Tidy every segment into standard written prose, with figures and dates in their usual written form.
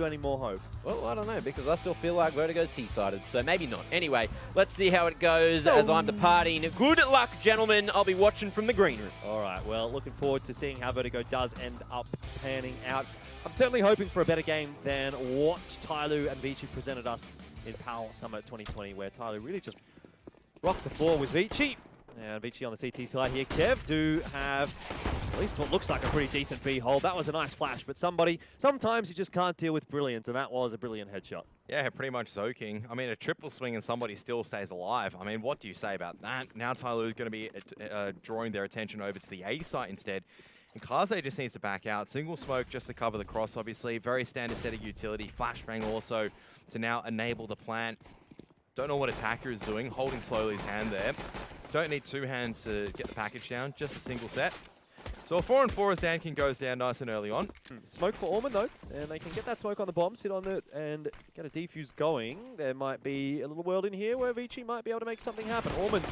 any more hope? Well, I don't know, because I still feel like Vertigo's T-sided, so maybe not. Anyway, let's see how it goes as I'm departing. Good luck, gentlemen. I'll be watching from the green room. All right, well, looking forward to seeing how Vertigo does end up panning out. I'm certainly hoping for a better game than what TYLOO and ViCi presented us in Power Summit 2020, where TYLOO really just rocked the floor with ViCi. And ViCi on the CT side here. Kev do have at least what looks like a pretty decent B hold. That was a nice flash, but sometimes you just can't deal with brilliance, and that was a brilliant headshot. Yeah, pretty much zoking. I mean, a triple swing and somebody still stays alive. I mean, what do you say about that? Now TYLOO is going to be drawing their attention over to the A site instead. And Kaze just needs to back out. Single smoke just to cover the cross, obviously. Very standard set of utility. Flashbang also to now enable the plant. Don't know what Attacker is doing, holding slowly his hand there. Don't need two hands to get the package down, just a single set. So a 4-on-4 as Dankin goes down nice and early on. Smoke for Orman though, and they can get that smoke on the bomb, sit on it, and get a defuse going. There might be a little world in here where ViCi might be able to make something happen. Orman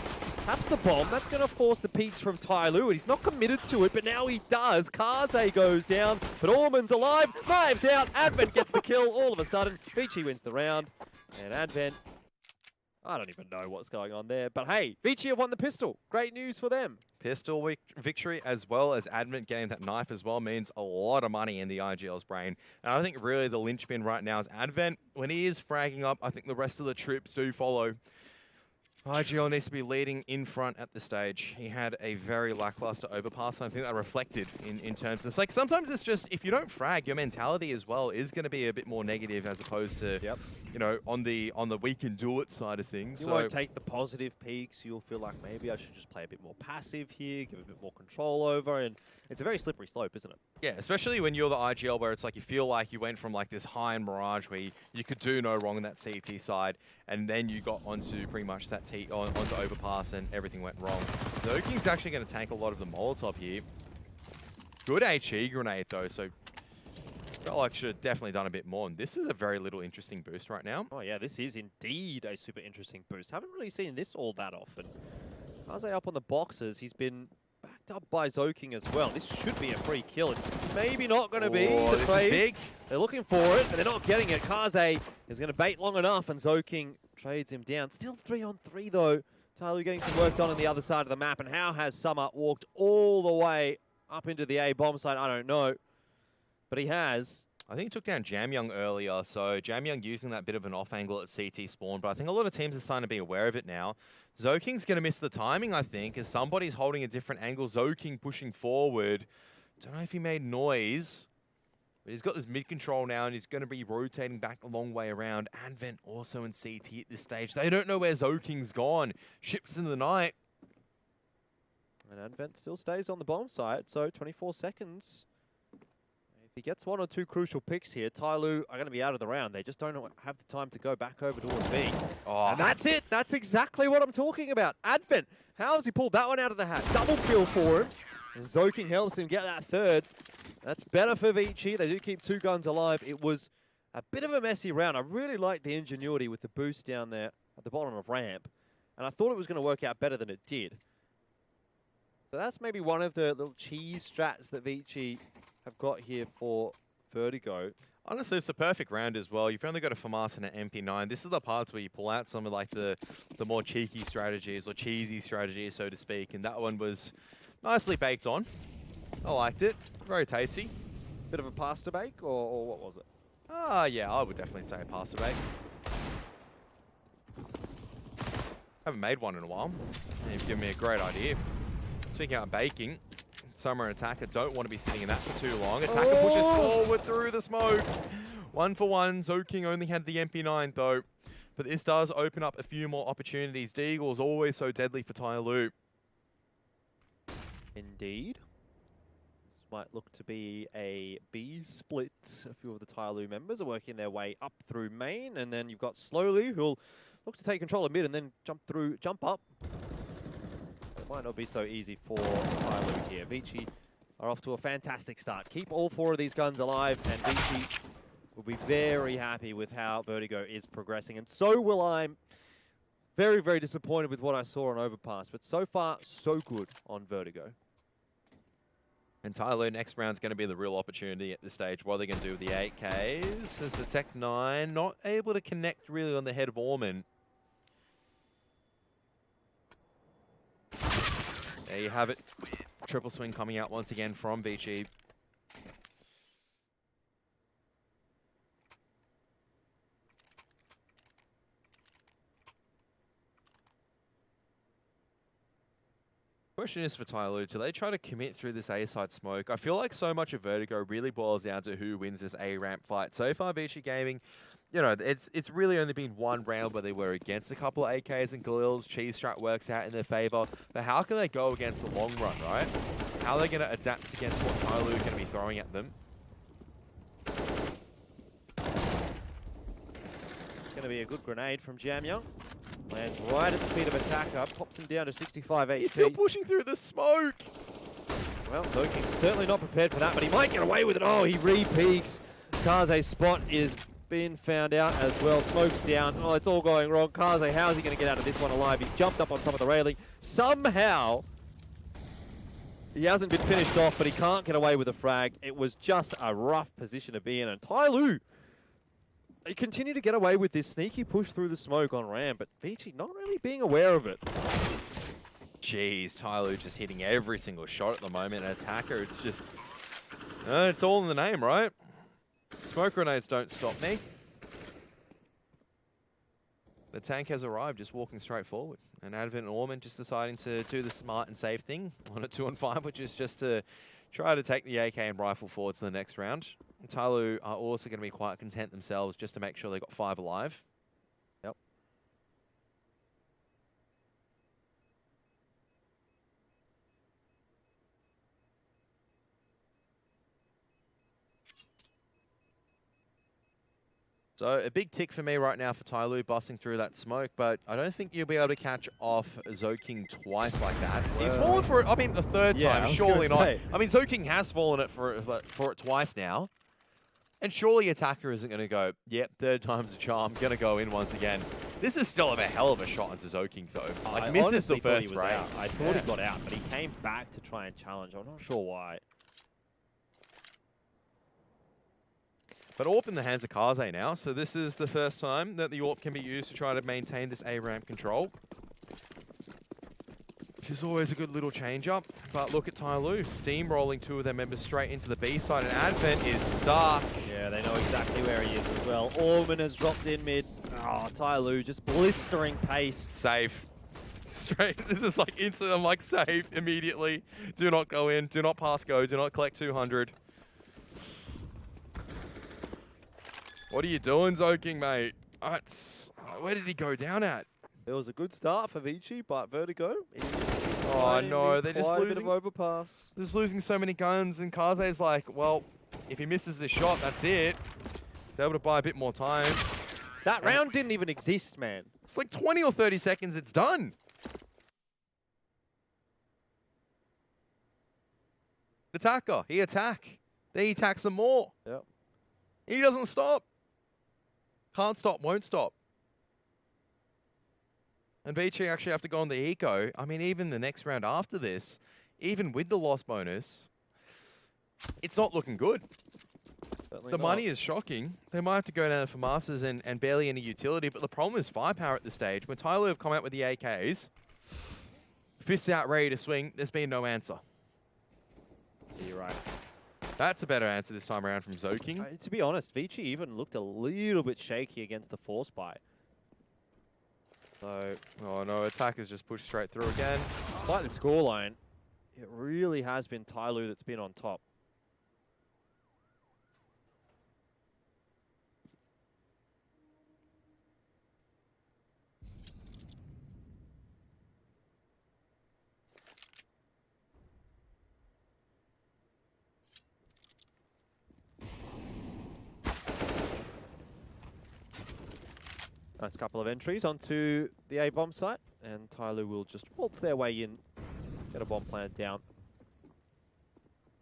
taps the bomb. That's going to force the peaks from TYLOO, and he's not committed to it, but now he does. Kaze goes down, but Orman's alive. Knives out. Advent gets the kill. All of a sudden, ViCi wins the round, and Advent, I don't even know what's going on there. But hey, ViCi have won the pistol. Great news for them. Pistol victory as well as Advent getting that knife as well means a lot of money in the IGL's brain. And I think really the linchpin right now is Advent. When he is fragging up, I think the rest of the troops do follow. IGL needs to be leading in front at the stage. He had a very lackluster overpass, and I think that reflected in terms of, it's like sometimes it's just, if you don't frag, your mentality as well is going to be a bit more negative as opposed to, you know, on the we can do it side of things. You won't take the positive peaks. You'll feel like maybe I should just play a bit more passive here, give a bit more control over, and it's a very slippery slope, isn't it? Yeah, especially when you're the IGL where it's like you feel like you went from like this high in Mirage where you could do no wrong on that CT side, and then you got onto pretty much that onto overpass and everything went wrong. Zoking's actually going to tank a lot of the Molotov here. Good HE grenade though, so felt like should have definitely done a bit more. And this is a very little interesting boost right now. Oh yeah, this is indeed a super interesting boost. Haven't really seen this all that often. Kaze up on the boxes. He's been backed up by Zoking as well. This should be a free kill. It's maybe not going to be the trade. Big. They're looking for it, but they're not getting it. Kaze is going to bait long enough, and Zoking trades him down. Still 3-on-3 though. TYLOO getting some work done on the other side of the map. And how has Summer walked all the way up into the A bomb site? I don't know. But he has. I think he took down Jamyoung earlier, so Jamyoung using that bit of an off angle at CT spawn, but I think a lot of teams are starting to be aware of it now. Zoking's going to miss the timing, I think, as somebody's holding a different angle. Zoking pushing forward. Don't know if he made noise, but he's got this mid-control now, and he's going to be rotating back a long way around. Advent also in CT at this stage. They don't know where Zoking's gone. Ships in the night. And Advent still stays on the bomb site, so 24 seconds. If he gets one or two crucial picks here, TYLOO are going to be out of the round. They just don't have the time to go back over towards B. Oh. And that's it. That's exactly what I'm talking about. Advent, how has he pulled that one out of the hat? Double kill for him. And Zoking helps him get that third. That's better for ViCi. They do keep two guns alive. It was a bit of a messy round. I really liked the ingenuity with the boost down there at the bottom of ramp. And I thought it was going to work out better than it did. So that's maybe one of the little cheese strats that ViCi have got here for Vertigo. Honestly, it's a perfect round as well. You've only got a FAMAS and an MP9. This is the parts where you pull out some of like the more cheeky strategies or cheesy strategies, so to speak. And that one was nicely baked on. I liked it. Very tasty. Bit of a pasta bake, or what was it? Yeah, I would definitely say a pasta bake. Haven't made one in a while. And you've given me a great idea. Speaking of baking, Summer and Attacker don't want to be sitting in that for too long. Attacker pushes forward through the smoke. 1 for 1. Zoking only had the MP9 though. But this does open up a few more opportunities. Deagle is always so deadly for TYLOO. Indeed. This might look to be a B split. A few of the TYLOO members are working their way up through main, and then you've got Slowly, who'll look to take control of mid and then jump up. It might not be so easy for TYLOO here. ViCi are off to a fantastic start. Keep all 4 of these guns alive, and ViCi will be very happy with how Vertigo is progressing. And so will I. Very, very disappointed with what I saw on Overpass, but so far, so good on Vertigo. And TYLOO, next round's going to be the real opportunity at this stage. What are they going to do with the 8Ks? As the Tech 9 not able to connect really on the head of Orman. There you have it. Triple swing coming out once again from ViCi. Question is for TYLOO, do they try to commit through this A-side smoke? I feel like so much of Vertigo really boils down to who wins this A-ramp fight. So far, ViCi Gaming, you know, it's really only been one round where they were against a couple of AKs and Galils. Cheese Strat works out in their favor. But how can they go against the long run, right? How are they going to adapt against what TYLOO are going to be throwing at them? It's going to be a good grenade from Jam Young. Lands right at the feet of Attacker, pops him down to 65 HP. He's still pushing through the smoke. Well, Zoking's certainly not prepared for that, but he might get away with it. Oh, he re-peaks. Kaze's spot is being found out as well. Smoke's down. Oh, it's all going wrong. Kaze, how is he going to get out of this one alive? He's jumped up on top of the railing. Somehow, he hasn't been finished off, but he can't get away with a frag. It was just a rough position to be in. And TYLOO, they continue to get away with this sneaky push through the smoke on ramp, but ViCi not really being aware of it. Jeez, TYLOO just hitting every single shot at the moment. An Attacker, it's just... it's all in the name, right? Smoke grenades don't stop me. The tank has arrived, just walking straight forward. And Advent and Orman just deciding to do the smart and safe thing on a 2-on-5, which is just to try to take the AK and rifle forward to the next round. TYLOO are also going to be quite content themselves just to make sure they got 5 alive. Yep. So a big tick for me right now for TYLOO busting through that smoke, but I don't think you'll be able to catch off Zoking twice like that. He's fallen for it, I mean, the third time, surely not. I mean, Zoking has fallen for it twice now. And surely Attacker isn't going to go, yep, third time's a charm, going to go in once again. This is still a hell of a shot into Zoking, though. Like, misses the first spray. I thought he got out, but he came back to try and challenge. I'm not sure why. But AWP in the hands of Kaze now, so this is the first time that the AWP can be used to try to maintain this A-ramp control. Which is always a good little change-up. But look at TYLOO, steamrolling 2 of their members straight into the B side, and Advent is stuck. Yeah, they know exactly where he is as well. Orman has dropped in mid. Oh, TYLOO just blistering pace. Safe. Straight, this is like instant, I'm like, save immediately. Do not go in, do not pass go, do not collect 200. What are you doing, Zoking, mate? Where did he go down at? It was a good start for ViCi, but Vertigo. Oh no, they're just losing. A bit losing. of overpass. They're just losing so many guns, and Kaze's like, well, if he misses this shot, that's it. He's able to buy a bit more time. That round didn't even exist, man. It's like 20 or 30 seconds, it's done. Attacker, he attack. Then he attacks some more. Yep. He doesn't stop. Can't stop, won't stop. And ViCi actually have to go on the eco. I mean, even the next round after this, even with the loss bonus, it's not looking good. Certainly The not. money is shocking. They might have to go down for Masters and barely any utility, but the problem is firepower at this stage. When TYLOO have come out with the AKs, fists out ready to swing, there's been no answer. You're right. That's a better answer this time around from Zoking. To be honest, ViCi even looked a little bit shaky against the force buy. So, Oh no, Attacker's just pushed straight through again. despite the scoreline, it really has been TYLOO that's been on top. Nice couple of entries onto the A-bomb site, and TYLOO will just waltz their way in, get a bomb planted down,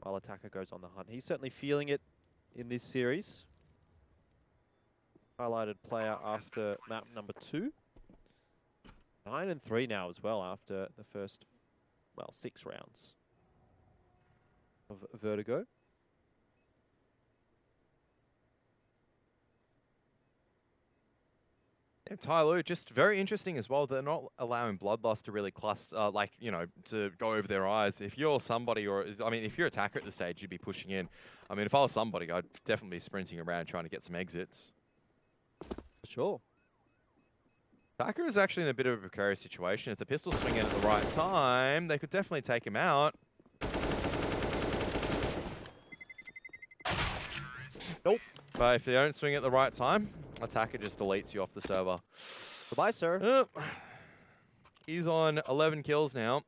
while Attacker goes on the hunt. He's certainly feeling it in this series. Highlighted player after map number 2. 9-3 now as well after the first, well, 6 rounds. of Vertigo. Yeah, TYLOO, just very interesting as well. They're not allowing Bloodlust to really cluster, to go over their eyes. If you're somebody, if you're attacker at the stage, you'd be pushing in. I mean, if I was somebody, I'd definitely be sprinting around trying to get some exits. Sure. Attacker is actually in a bit of a precarious situation. If the pistol's swinging at the right time, they could definitely take him out. Nope. But if they don't swing at the right time, attacker just deletes you off the server. Goodbye, sir. He's on 11 kills now.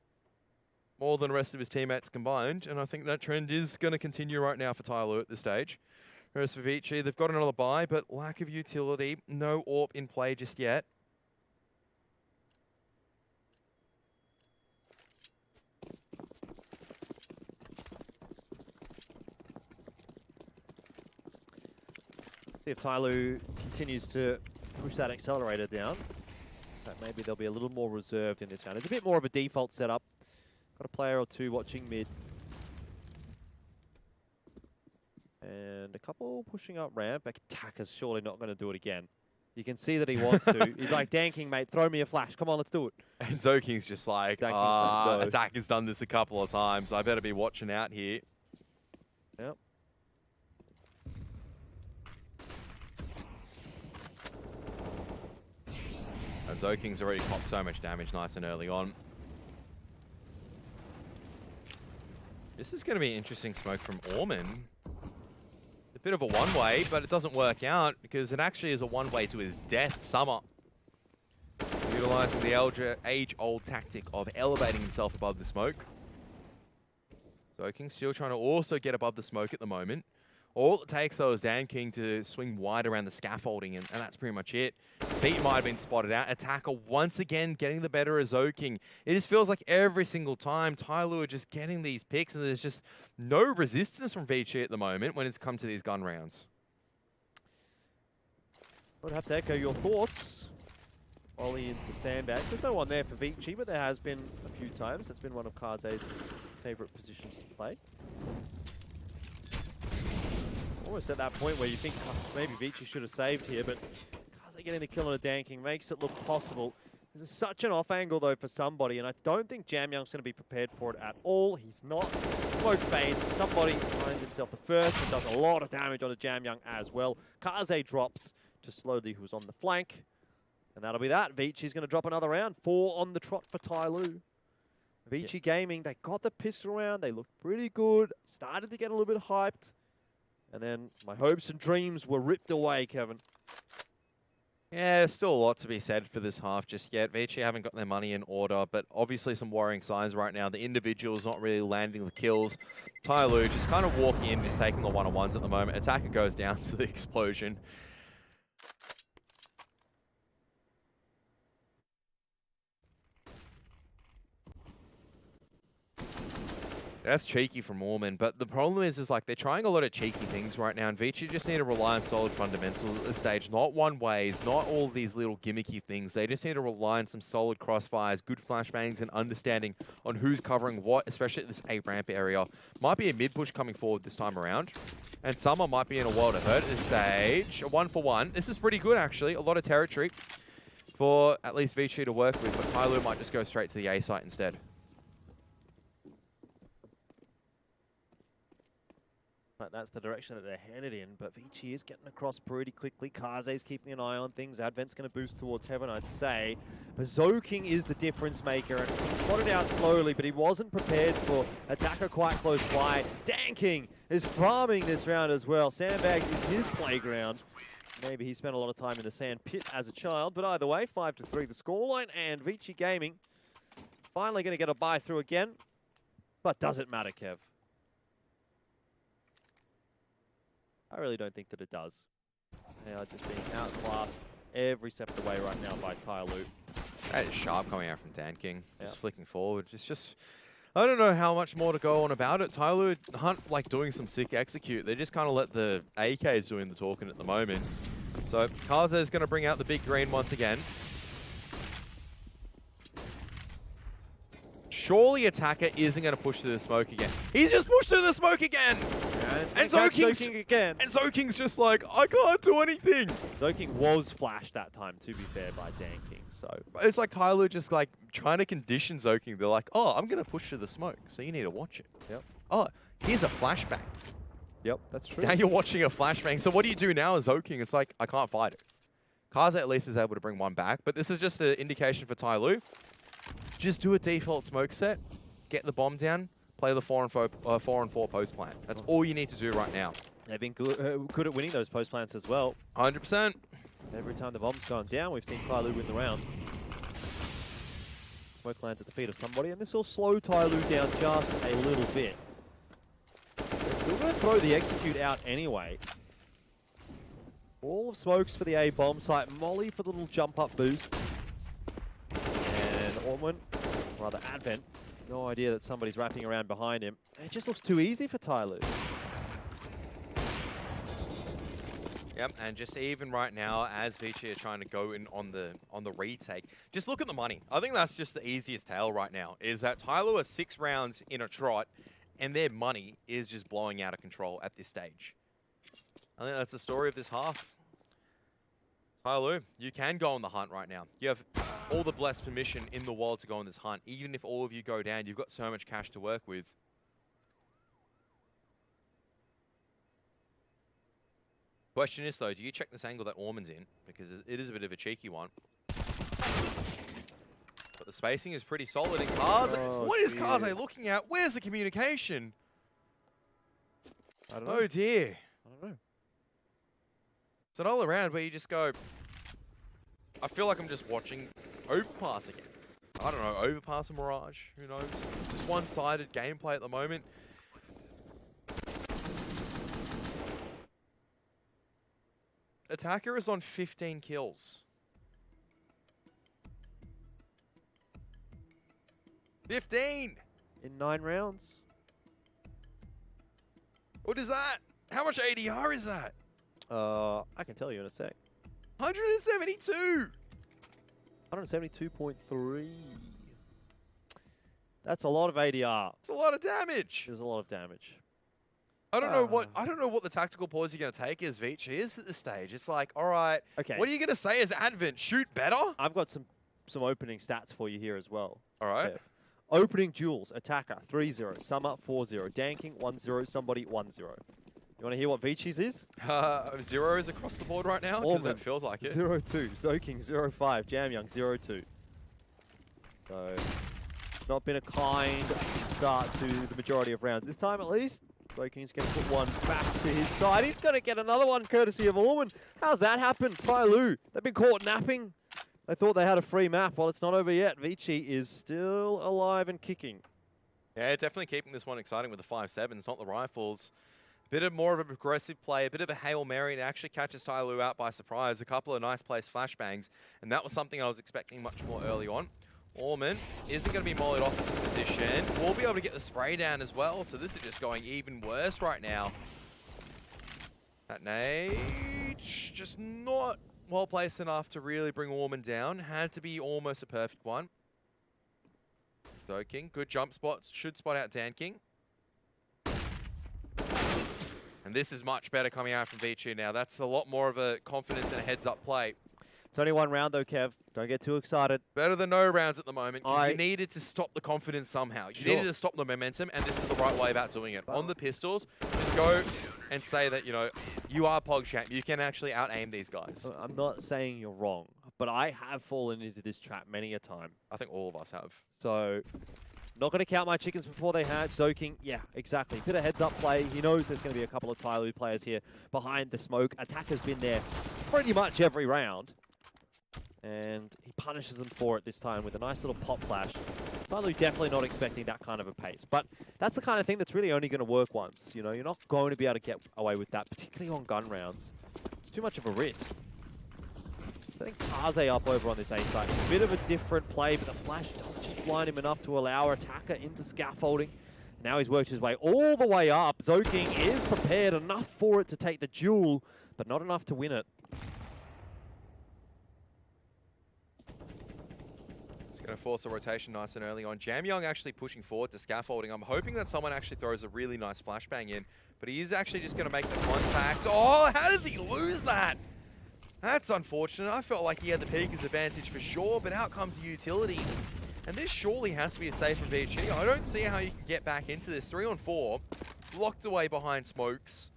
More than the rest of his teammates combined. And I think that trend is going to continue right now for TYLOO at this stage. Whereas for ViCi, they've got another buy, but lack of utility. No AWP in play just yet. See if TYLOO continues to push that accelerator down. So maybe they'll be a little more reserved in this round. It's a bit more of a default setup. Got a player or two watching mid. And a couple pushing up ramp. Attacker's surely not going to do it again. You can see that he wants to. He's like, danking, mate, throw me a flash. Come on, let's do it. And Zoking's just like, no. Attacker's done this a couple of times. I better be watching out here. Yep. And Zoking's already popped so much damage nice and early on. This is going to be an interesting smoke from Orman. A bit of a one-way, but it doesn't work out because it actually is a one-way to his death. Summer utilizing the age-old tactic of elevating himself above the smoke. Zoking still trying to also get above the smoke at the moment. All it takes, though, is DreamHack to swing wide around the scaffolding, and that's pretty much it. Feet might have been spotted out. Attacker once again getting the better of Zoking. It just feels like every single time TYLOO are just getting these picks, and there's just no resistance from ViCi at the moment when it's come to these gun rounds. Would have to echo your thoughts. Ollie into sandbags. There's no one there for ViCi, but there has been a few times. That's been one of Kaze's favourite positions to play. Almost at that point where you think maybe ViCi should have saved here, but Kaze getting the kill on a danking makes it look possible. This is such an off angle though for somebody, and I don't think Jamyoung's going to be prepared for it at all. He's not. Smoke fades. Somebody finds himself the first and does a lot of damage on a Jamyoung as well. Kaze drops to Slowly, who's on the flank. And that'll be that. ViCi's going to drop another round. 4 on the trot for TYLOO. ViCi Gaming, they got the pistol round. They looked pretty good. Started to get a little bit hyped. And then my hopes and dreams were ripped away, Kevin. Yeah, there's still a lot to be said for this half just yet. ViCi haven't got their money in order, but obviously some worrying signs right now. The individual's not really landing the kills. TYLOO just kind of walking in, just taking the one-on-ones at the moment. Attacker goes down to the explosion. That's cheeky from Orman, but the problem is like they're trying a lot of cheeky things right now, and ViCi just need to rely on solid fundamentals at this stage, not one-ways, not all these little gimmicky things. They just need to rely on some solid crossfires, good flashbangs, and understanding on who's covering what, especially at this A-ramp area. Might be a mid-push coming forward this time around, and Summer might be in a world of hurt at this stage. A 1-for-1. This is pretty good, actually. A lot of territory for at least ViCi to work with, but TYLOO might just go straight to the A site instead. But that's the direction that they're headed in. But ViCi is getting across pretty quickly. Kaze's keeping an eye on things. Advent's going to boost towards heaven, I'd say. But Zoking is the difference maker. And he spotted out slowly, but he wasn't prepared for attacker quite close by. danking is farming this round as well. Sandbags is his playground. Maybe he spent a lot of time in the sand pit as a child. But either way, 5-3 the scoreline. And ViCi Gaming finally going to get a buy through again. But does it matter, Kev? I really don't think that it does. They are just being outclassed every step of the way right now by TYLOO. That is sharp coming out from DreamHack. Just flicking forward. It's just, I don't know how much more to go on about it. TYLOO aren't like doing some sick execute. They just kind of let the AKs doing the talking at the moment. So Kaze is going to bring out the big green once again. Surely Attacker isn't going to push through the smoke again. He's just pushed through the smoke again! And Zoking's just like, I can't do anything! Zoking was flashed that time, to be fair, by Danking, so... It's like TYLOO just like trying to condition Zoking. They're like, oh, I'm going to push through the smoke, so you need to watch it. Yep. Oh, here's a flashbang. Yep, that's true. Now you're watching a flashbang. So what do you do now as Zoking? It's like, I can't fight it. Kaze at least is able to bring one back, but this is just an indication for TYLOO. Just do a default smoke set, get the bomb down, play the 4 and 4 post plant. That's all you need to do right now. They've been good at winning those post plants as well. 100%. Every time the bomb's gone down, we've seen TYLOO win the round. Smoke lands at the feet of somebody, and this will slow TYLOO down just a little bit. They're still going to throw the execute out anyway. All of smokes for the A bomb site, Molly for the little jump up boost. And Ormond, rather Advent, no idea that somebody's wrapping around behind him. It just looks too easy for TYLOO. Yep, and just even right now, as ViCi are trying to go in on the retake, just look at the money. I think that's just the easiest tale right now, is that TYLOO are 6 rounds in a trot, and their money is just blowing out of control at this stage. I think that's the story of this half. TYLOO, you can go on the hunt right now. You have all the blessed permission in the world to go on this hunt. Even if all of you go down, you've got so much cash to work with. Question is, though, do you check this angle that Ormond's in? Because it is a bit of a cheeky one. But the spacing is pretty solid. And Kaze, what is Kaze looking at? Where's the communication? I don't know. Oh, dear. I don't know. It's an all around where you just go, I feel like I'm just watching Overpass again. I don't know, Overpass or Mirage, who knows? Just one-sided gameplay at the moment. Attacker is on 15 kills. 15! In 9 rounds. What is that? How much ADR is that? I can tell you in a sec. 172! 172.3. That's a lot of ADR. It's a lot of damage. There's a lot of damage. I don't know what the tactical pause you're going to take as ViCi is at this stage. It's like, all right, okay. What are you going to say as Advent? Shoot better? I've got some opening stats for you here as well. All right. Okay. Opening duels, Attacker 3-0, Summer 4-0, Danking 1-0, Somebody 1-0. You want to hear what ViCi's is? 0s across the board right now? Because that feels like it. 0-2, Zoking 0-5, Jamyoung 0-2. So, not been a kind start to the majority of rounds. This time at least, Zoking's going to put one back to his side. He's going to get another one courtesy of Ormond. How's that happened? TYLOO, they've been caught napping. They thought they had a free map. Well, it's not over yet. ViCi is still alive and kicking. Yeah, definitely keeping this one exciting with the 5.7s, not the rifles. Bit of more of a progressive play, a bit of a Hail Mary, and it actually catches TYLOO out by surprise. A couple of nice placed flashbangs, and that was something I was expecting much more early on. Ormond isn't going to be mollied off at this position. We'll be able to get the spray down as well, so this is just going even worse right now. That nade, just not well placed enough to really bring Ormond down. Had to be almost a perfect one. Zoking, good jump spots, should spot out Danking. And this is much better coming out from ViCi now. That's a lot more of a confidence and a heads-up play. It's only one round though, Kev. Don't get too excited. Better than no rounds at the moment, because you needed to stop the confidence somehow. You needed to stop the momentum, and this is the right way about doing it. On the pistols, just go and say that, you know, you are PogChamp. You can actually out-aim these guys. I'm not saying you're wrong, but I have fallen into this trap many a time. I think all of us have. So, not going to count my chickens before they hatch. Zoking, yeah, exactly. Bit of heads-up play. He knows there's going to be a couple of TYLOO players here behind the smoke. Attacker's been there pretty much every round. And he punishes them for it this time with a nice little pop flash. TYLOO definitely not expecting that kind of a pace. But that's the kind of thing that's really only going to work once. You know, you're not going to be able to get away with that, particularly on gun rounds. It's too much of a risk. I think Kaze up over on this A side. A bit of a different play, but the flash does just blind him enough to allow Attacker into scaffolding. Now he's worked his way all the way up. Zoking is prepared enough for it to take the duel, but not enough to win it. It's going to force a rotation nice and early on. Jamyoung actually pushing forward to scaffolding. I'm hoping that someone actually throws a really nice flashbang in, but he is actually just going to make the contact. Oh, how does he lose that? That's unfortunate. I felt like he had the Pika's advantage for sure, but out comes the utility. And this surely has to be a save from ViCi. I don't see how you can get back into this. 3-on-4, locked away behind smokes.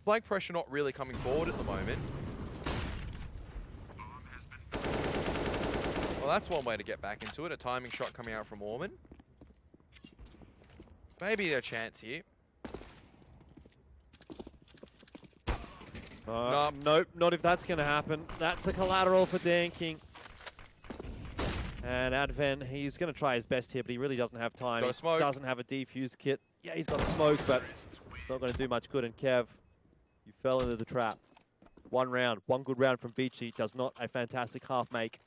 Flank pressure not really coming forward at the moment. Well, that's one way to get back into it. A timing shot coming out from Orman. Maybe a chance here. Nope, not if that's going to happen. That's a collateral for Dan King. And Advent, he's going to try his best here, but he really doesn't have time. He doesn't have a defuse kit. Yeah, he's got a smoke, but it's not going to do much good. And Kev, you fell into the trap. One good round from ViCi does not a fantastic half make.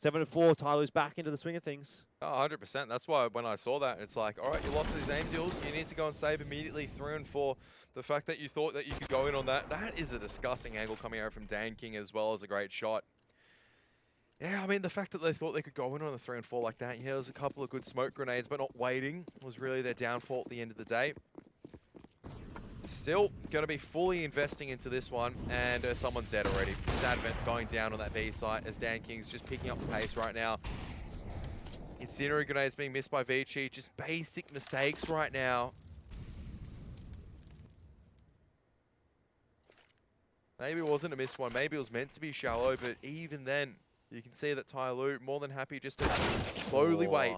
7-4, TYLOO's back into the swing of things. Oh, 100%. That's why when I saw that, it's like, all right, you lost these aim deals. You need to go and save immediately. 3-4. The fact that you thought that you could go in on that, that is a disgusting angle coming out from Dan King as well as a great shot. Yeah, I mean, the fact that they thought they could go in on a 3-4 like that, yeah, there was a couple of good smoke grenades, but not waiting was really their downfall at the end of the day. Still going to be fully investing into this one, and someone's dead already. Advent going down on that B site as Dan King's just picking up the pace right now. Incendiary grenades being missed by ViCi, just basic mistakes right now. Maybe it wasn't a missed one, maybe it was meant to be shallow, but even then, you can see that TYLOO more than happy just to slowly wait.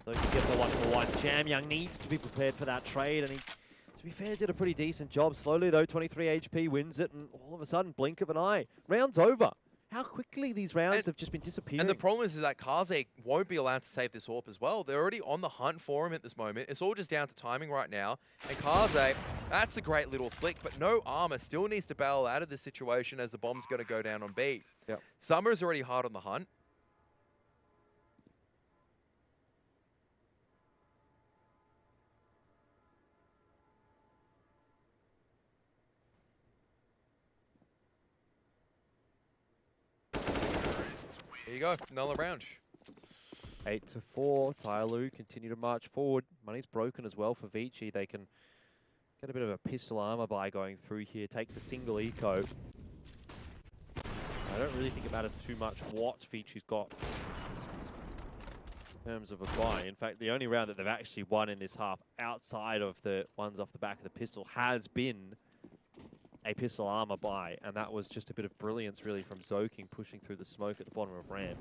So he gets a 1-for-1. Jamyoung needs to be prepared for that trade, and he, to be fair, did a pretty decent job. Slowly though, 23 HP wins it, and all of a sudden, blink of an eye, round's over. How quickly these rounds have just been disappearing. And the problem is that Kaze won't be allowed to save this AWP as well. They're already on the hunt for him at this moment. It's all just down to timing right now. And Kaze, that's a great little flick, but no armor. Still needs to bail out of this situation as the bomb's going to go down on B. Yep. Summer is already hard on the hunt. There you go, another round. 8-4, TYLOO continue to march forward. Money's broken as well for ViCi. They can get a bit of a pistol armor by going through here, take the single eco. I don't really think it matters too much what ViCi's got in terms of a buy. In fact, the only round that they've actually won in this half outside of the ones off the back of the pistol has been a pistol armor buy, and that was just a bit of brilliance really from Zoking pushing through the smoke at the bottom of ramp.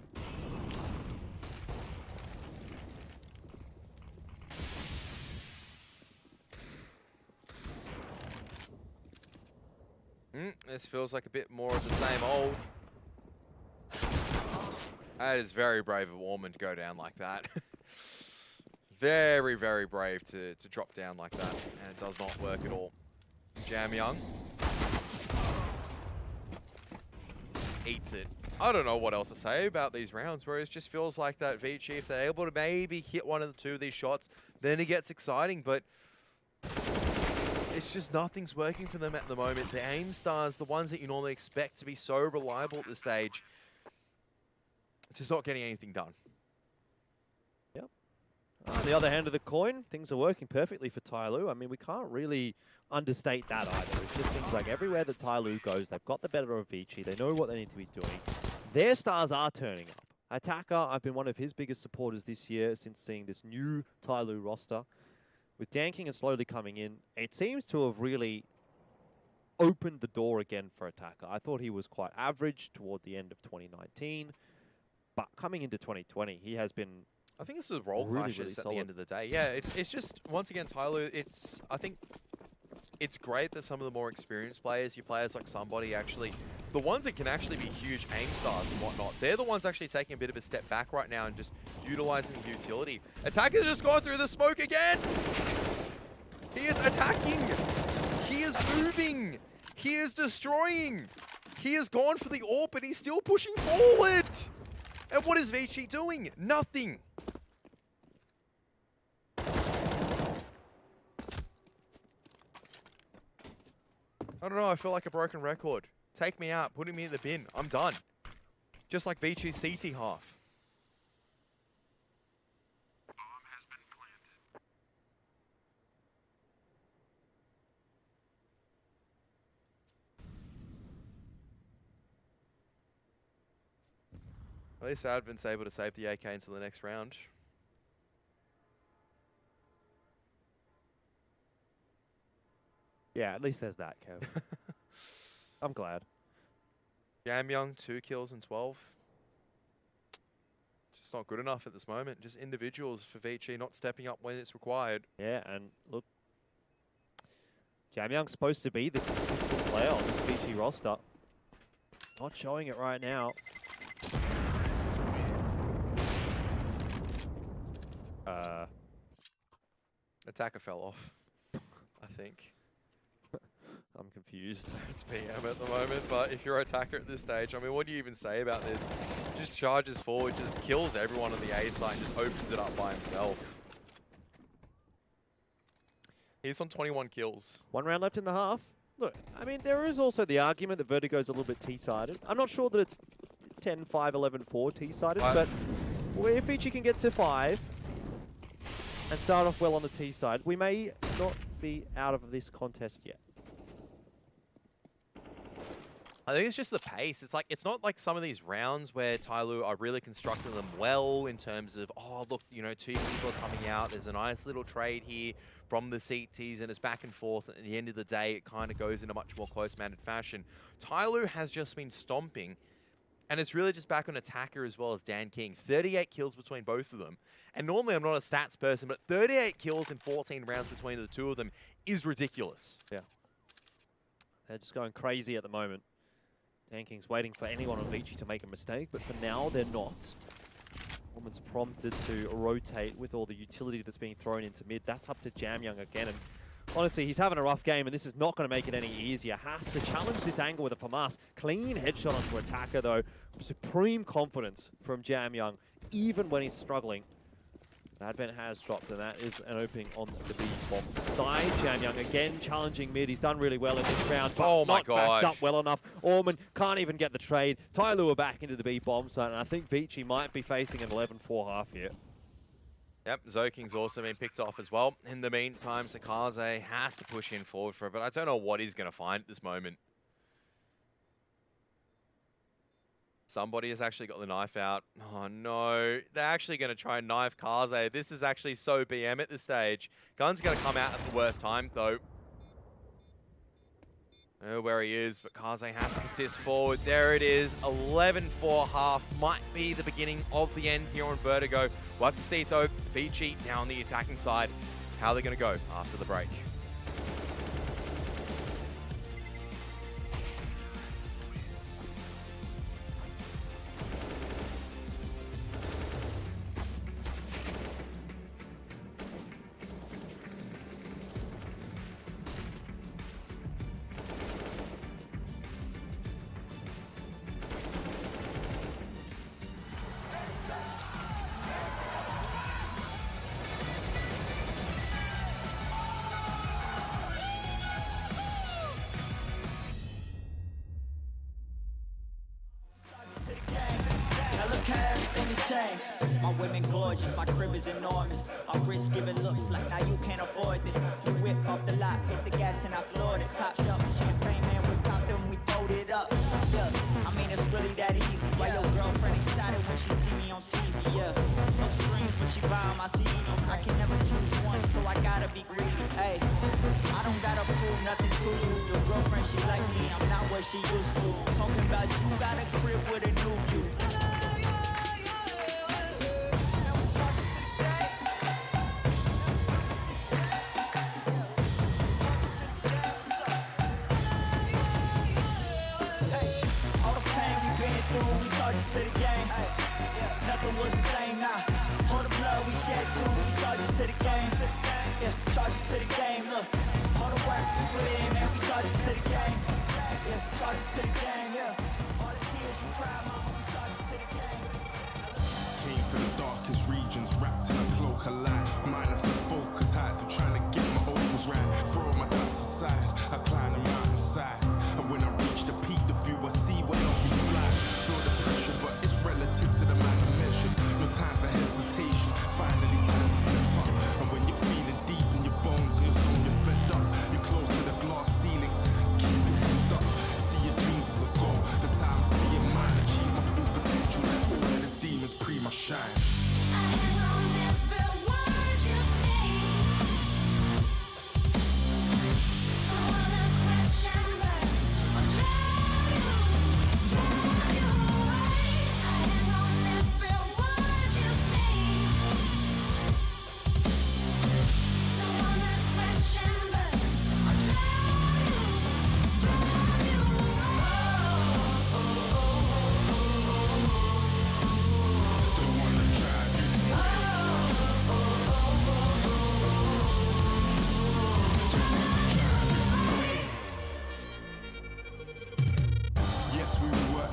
This feels like a bit more of the same old. That is very brave of Orman to go down like that. Very, very brave to drop down like that, and it does not work at all. Jamyoung just eats it. I don't know what else to say about these rounds, where it just feels like that ViCi, if they're able to maybe hit one of the two of these shots, then it gets exciting, but it's just nothing's working for them at the moment. The aim stars, the ones that you normally expect to be so reliable at this stage, just not getting anything done. Yep. On the other hand of the coin, things are working perfectly for TYLOO. I mean, we can't really understate that either. It just seems like everywhere that TYLOO goes, they've got the better of ViCi. They know what they need to be doing. Their stars are turning up. Attacker, I've been one of his biggest supporters this year since seeing this new TYLOO roster. With Dan King and slowly coming in, it seems to have really opened the door again for Attacker. I thought he was quite average toward the end of 2019, but coming into 2020, he has been I think this is role really, clashes really at solid. the end of the day. Yeah, it's just, once again, TYLOO, I think it's great that some of the more experienced players, your players like Somebody actually, the ones that can actually be huge aim stars and whatnot, they're the ones actually taking a bit of a step back right now and just utilizing the utility. Attacker's just gone through the smoke again! He is attacking! He is moving! He is destroying! He has gone for the AWP, but he's still pushing forward! And what is ViCi doing? Nothing! I don't know, I feel like a broken record. Take me out, putting me in the bin. I'm done. Just like ViCi's CT half. At least Advent's able to save the AK into the next round. Yeah, at least there's that, Kev. I'm glad. Jamyoung, 2 kills and 12. Just not good enough at this moment. Just individuals for ViCi not stepping up when it's required. Yeah, and look, Jamyoung's supposed to be the consistent player on this ViCi roster. Not showing it right now. Attacker fell off, I think. I'm confused. It's PM at the moment, but if you're attacker at this stage, I mean, what do you even say about this? Just charges forward, just kills everyone on the A side, and just opens it up by himself. He's on 21 kills. 1 round left in the half. Look, I mean, there is also the argument that Vertigo's a little bit T-sided. I'm not sure that it's 10, 5, 11, 4 T-sided, but if ViCi can get to 5 and start off well on the T side, we may not be out of this contest yet. I think it's just the pace. It's like, it's not like some of these rounds where TYLOO are really constructing them well in terms of, oh, look, you know, 2 people are coming out. There's a nice little trade here from the CTs, and it's back and forth. At the end of the day, it kind of goes in a much more close-mannered fashion. TYLOO has just been stomping, and it's really just back on attacker as well as Dan King. 38 kills between both of them. And normally I'm not a stats person, but 38 kills in 14 rounds between the two of them is ridiculous. Yeah. They're just going crazy at the moment. Dan King's waiting for anyone on ViCi to make a mistake, but for now they're not. Woman's prompted to rotate with all the utility that's being thrown into mid. That's up to Jamyoung again, and honestly, he's having a rough game, and this is not going to make it any easier. Has to challenge this angle with a FAMAS. Clean headshot onto attacker, though. Supreme confidence from Jamyoung, even when he's struggling. Advent has dropped, and that is an opening onto the B bomb side. Jamyoung again challenging mid. He's done really well in this round, but not backed up well enough. Orman can't even get the trade. TYLOO are back into the B bomb side, and I think ViCi might be facing an 11-4 half here. Yep, Zoking's also been picked off as well. In the meantime, Sakaze has to push in forward for it, but I don't know what he's going to find at this moment. Somebody has actually got the knife out. Oh no, they're actually going to try and knife Kaze. This is actually so BM at this stage. Gun's going to come out at the worst time though. I don't know where he is, but Kaze has to persist forward. There it is, 11-4 half. Might be the beginning of the end here on Vertigo. We'll have to see though, ViCi now on the attacking side, how they're going to go after the break. My women gorgeous, my crib is enormous. My wrist giving looks like now you can't afford this. You whip off the lot, hit the gas and I floored it. Top shelf, champagne man, we popped them, we pulled it up. Yeah, I mean it's really that easy. Why your girlfriend excited when she see me on TV? Yeah, no strings, but she buying my CD. I can never choose one, so I gotta be greedy. Hey, I don't gotta prove nothing to you. Your girlfriend, she like me, I'm not what she used to. Talking about you got a crib with a new view. To the game, nothing was the same now. All the blood we shed too, we charge it to the game. Yeah, charge it to the game. Look, all the work we put in, man, we charge it to the game. Yeah, charge it to the game. Yeah, all the tears you cry, mama, we charge it to the game. Came from the darkest regions, wrapped in a cloak of light. Minus the focus heights, I'm trying to get my ovals right. Throw my doubts aside, I climb the mountainside. And when I reach the peak, the view I see will not be fly. Feel the pressure, but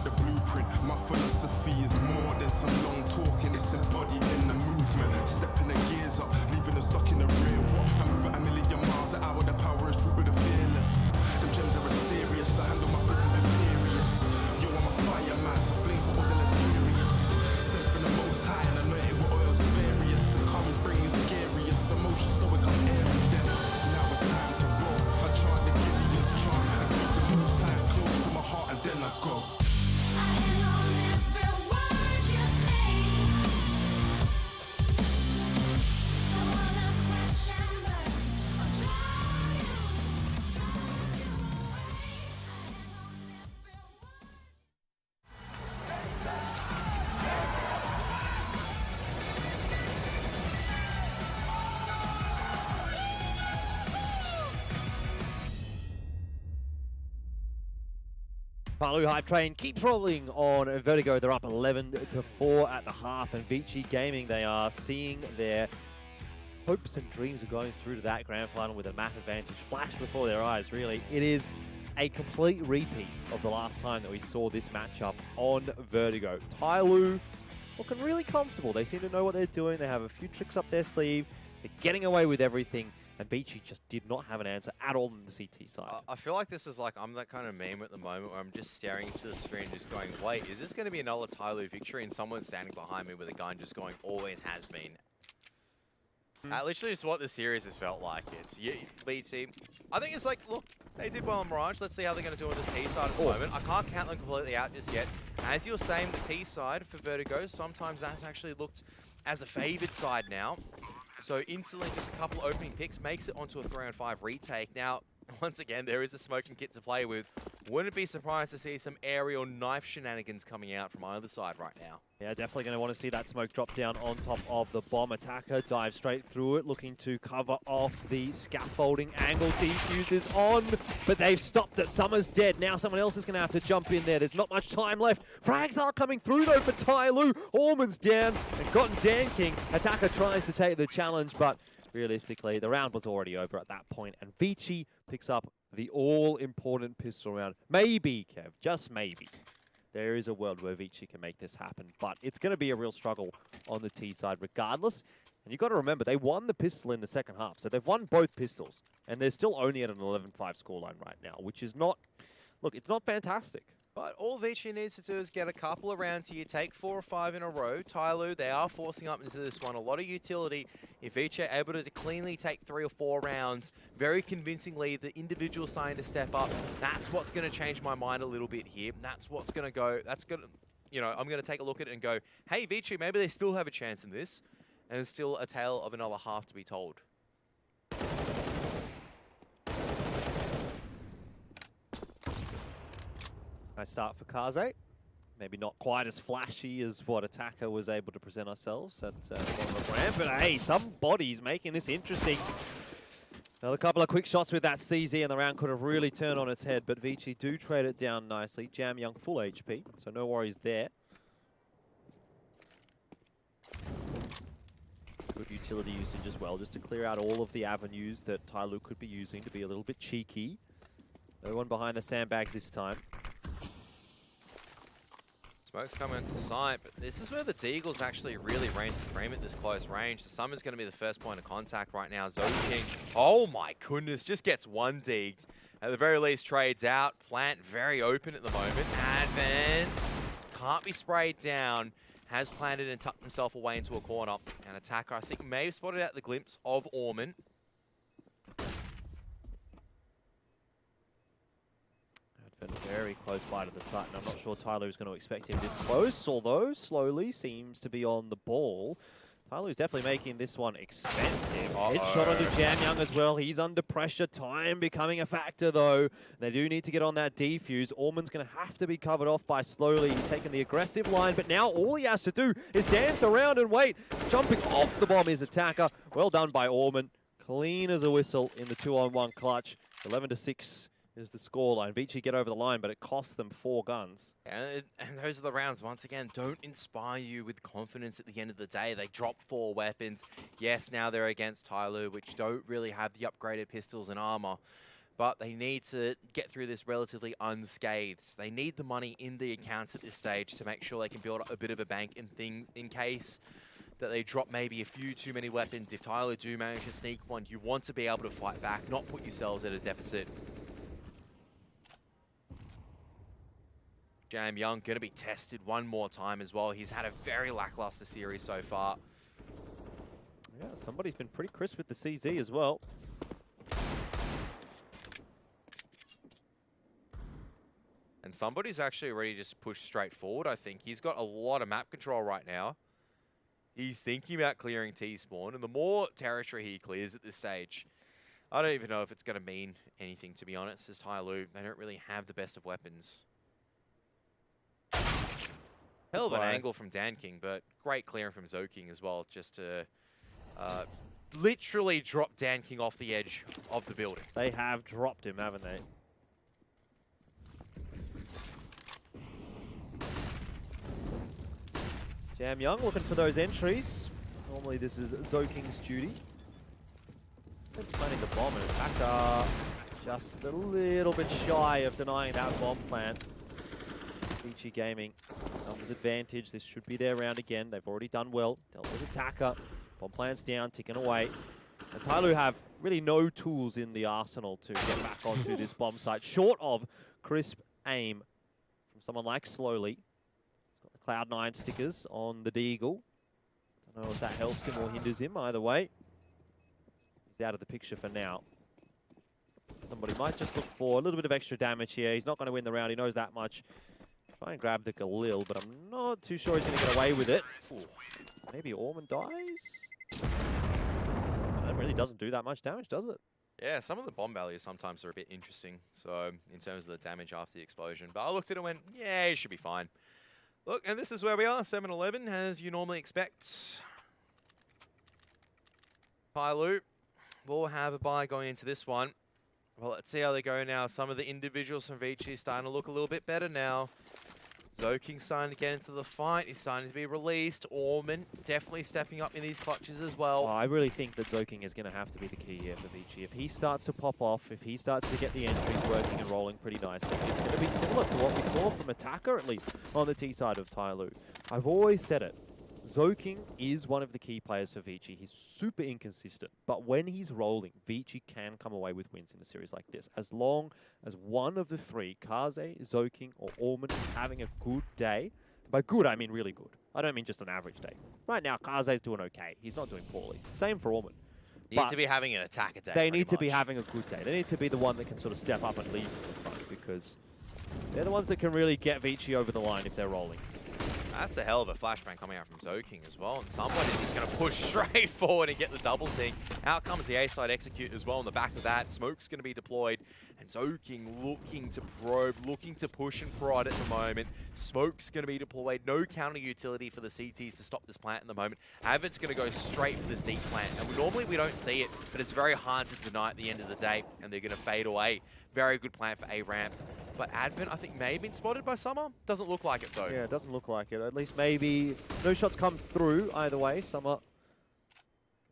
the blueprint. My philosophy is more than some long talking. It's embodied in the movement. Stepping the gears up, leaving them stuck in the rear. What? I move at a million miles an hour. The power is through with the fearless. The gems are serious. I handle my business imperious. Yo, I'm a fireman, so flames for all the deleterious. Sent from the most high, and I know it with oils various. Come bring you scariest emotion, stoic, I'm airing them. Now it's time to roll. I chant the Gideon's chant. I keep the most high close to my heart, and then I go. TYLOO hype train keeps rolling on Vertigo. They're up 11-4 at the half, and ViCi Gaming, they are seeing their hopes and dreams of going through to that grand final with a map advantage flash before their eyes, really. It is a complete repeat of the last time that we saw this matchup on Vertigo. TYLOO looking really comfortable. They seem to know what they're doing. They have a few tricks up their sleeve. They're getting away with everything. And ViCi just did not have an answer at all on the CT side. I feel like this is like, I'm that kind of meme at the moment where I'm just staring into the screen just going, wait, is this going to be another TYLOO victory? And someone standing behind me with a gun just going, always has been. Literally just what the series has felt like. It's ViCi. I think it's like, look, they did well on Mirage. Let's see how they're going to do on this T side at the moment. I can't count them completely out just yet. As you're saying, the T side for Vertigo, sometimes that's actually looked as a favoured side now. So instantly, just a couple opening picks makes it onto a 3-on-5 retake. Now, once again, there is a smoking kit to play with. Wouldn't be surprised to see some aerial knife shenanigans coming out from either side right now. Yeah, definitely going to want to see that smoke drop down on top of the bomb. Attacker dives straight through it, looking to cover off the scaffolding angle. Defuse is on, but they've stopped it. Summer's dead. Now someone else is going to have to jump in there. There's not much time left. Frags are coming through, though, for TYLOO. Orman's down and gotten Dan King. Attacker tries to take the challenge, but realistically, the round was already over at that point, and ViCi picks up the all-important pistol round. Maybe, Kev, just maybe, there is a world where ViCi can make this happen, but it's going to be a real struggle on the T side regardless. And you've got to remember, they won the pistol in the second half, so they've won both pistols, and they're still only at an 11-5 scoreline right now, which is not, look, it's not fantastic. But all ViCi needs to do is get a couple of rounds here, take 4 or 5 in a row. TYLOO, they are forcing up into this one. A lot of utility. If ViCi are able to cleanly take 3 or 4 rounds, very convincingly, the individual starting to step up, that's what's going to change my mind a little bit here. That's what's going to go, that's going to, you know, I'm going to take a look at it and go, hey, ViCi, maybe they still have a chance in this. And there's still a tale of another half to be told. Nice start for Kaze. Maybe not quite as flashy as what Attacker was able to present ourselves at the bottom of the ramp, but hey, somebody's making this interesting. Another couple of quick shots with that CZ, and the round could have really turned on its head, but ViCi do trade it down nicely. Jam Young full HP, so no worries there. Good utility usage as well, just to clear out all of the avenues that TYLOO could be using to be a little bit cheeky. No one behind the sandbags this time. Smoke's coming into sight, but this is where the Deagles actually really reign supreme at this close range. The Summer's going to be the first point of contact right now. Zoe King, oh my goodness, just gets one Deags. At the very least, trades out. Plant very open at the moment. Advent can't be sprayed down. Has planted and tucked himself away into a corner. And Attacker, I think, may have spotted out the glimpse of Orman. Very close by to the site, and I'm not sure TYLOO is going to expect him this close, although slowly seems to be on the ball. TYLOO is definitely making this one expensive. Headshot onto Jam Young as well. He's under pressure. Time becoming a factor, though. They do need to get on that defuse. Orman's going to have to be covered off by Slowly. He's taken the aggressive line, but now all he has to do is dance around and wait. Jumping off the bomb is Attacker. Well done by Orman. Clean as a whistle in the 2-on-1 clutch. 11-6. Is the scoreline. ViCi get over the line, but it costs them 4 guns. And those are the rounds, once again, don't inspire you with confidence at the end of the day. They drop 4 weapons. Yes, now they're against TYLOO, which don't really have the upgraded pistols and armor. but they need to get through this relatively unscathed. They need the money in the accounts at this stage to make sure they can build up a bit of a bank in case that they drop maybe a few too many weapons. If TYLOO do manage to sneak one, you want to be able to fight back, not put yourselves at a deficit. Jam Young going to be tested one more time as well. He's had a very lackluster series so far. Yeah, somebody's been pretty crisp with the CZ as well. And somebody's actually already just pushed straight forward, I think. He's got a lot of map control right now. He's thinking about clearing T-spawn, and the more territory he clears at this stage, I don't even know if it's going to mean anything, to be honest, as TYLOO, they don't really have the best of weapons. Hell of an angle from Dan King, but great clearing from Zoking as well, just to literally drop Dan King off the edge of the building. They have dropped him, haven't they? Jam Young looking for those entries. Normally this is Zoking's duty. It's planting the bomb, and Attacker just a little bit shy of denying that bomb plant. ViCi Gaming, numbers advantage. This should be their round again. They've already done well. Dealt with Attacker. Bomb plant's down, ticking away. And TYLOO have really no tools in the arsenal to get back onto this bomb site, short of crisp aim from someone like Slowly. Got the Cloud9 stickers on the Deagle. Don't know if that helps him or hinders him. Either way, he's out of the picture for now. Somebody might just look for a little bit of extra damage here. He's not going to win the round. He knows that much. Try and grab the Galil, but I'm not too sure he's going to get away with it. Ooh. Maybe Orman dies? That really doesn't do that much damage, does it? Yeah, some of the bomb values sometimes are a bit interesting, so in terms of the damage after the explosion. But I looked at it and went, yeah, he should be fine. Look, and this is where we are, 7-11, as you normally expect. TYLOO will have a bye going into this one. Well, let's see how they go now. Some of the individuals from ViCi starting to look a little bit better now. Zoking's starting to get into the fight. He's starting to be released. Orman definitely stepping up in these clutches as well. I really think that Zoking is going to have to be the key here for ViCi. If he starts to pop off, if he starts to get the entries working and rolling pretty nicely, it's going to be similar to what we saw from Attacker, at least, on the T side of TYLOO. I've always said it. Zoking is one of the key players for ViCi. He's super inconsistent, but when he's rolling, ViCi can come away with wins in a series like this. As long as one of the three, Kaze, Zoking, or Orman, is having a good day. By good, I mean really good. I don't mean just an average day. Right now, Kaze's doing okay. He's not doing poorly. Same for Orman. You need to be having an attack day. They need to be having a good day. They need to be the one that can sort of step up and lead from the front, because they're the ones that can really get ViCi over the line if they're rolling. That's a hell of a flashbang coming out from Zoking as well. And somebody's just going to push straight forward and get the double ting. Out comes the A-side execute as well on the back of that. Smoke's going to be deployed. And Zoking looking to probe, looking to push and prod at the moment. Smoke's going to be deployed. No counter utility for the CTs to stop this plant at the moment. Advent's going to go straight for this deep plant. And normally we don't see it, but it's very hard to deny at the end of the day. And they're going to fade away. Very good plan for A-ramp. But Advent, I think, may have been spotted by Summer. Doesn't look like it, though. Yeah, it doesn't look like it. At least maybe no shots come through either way. Summer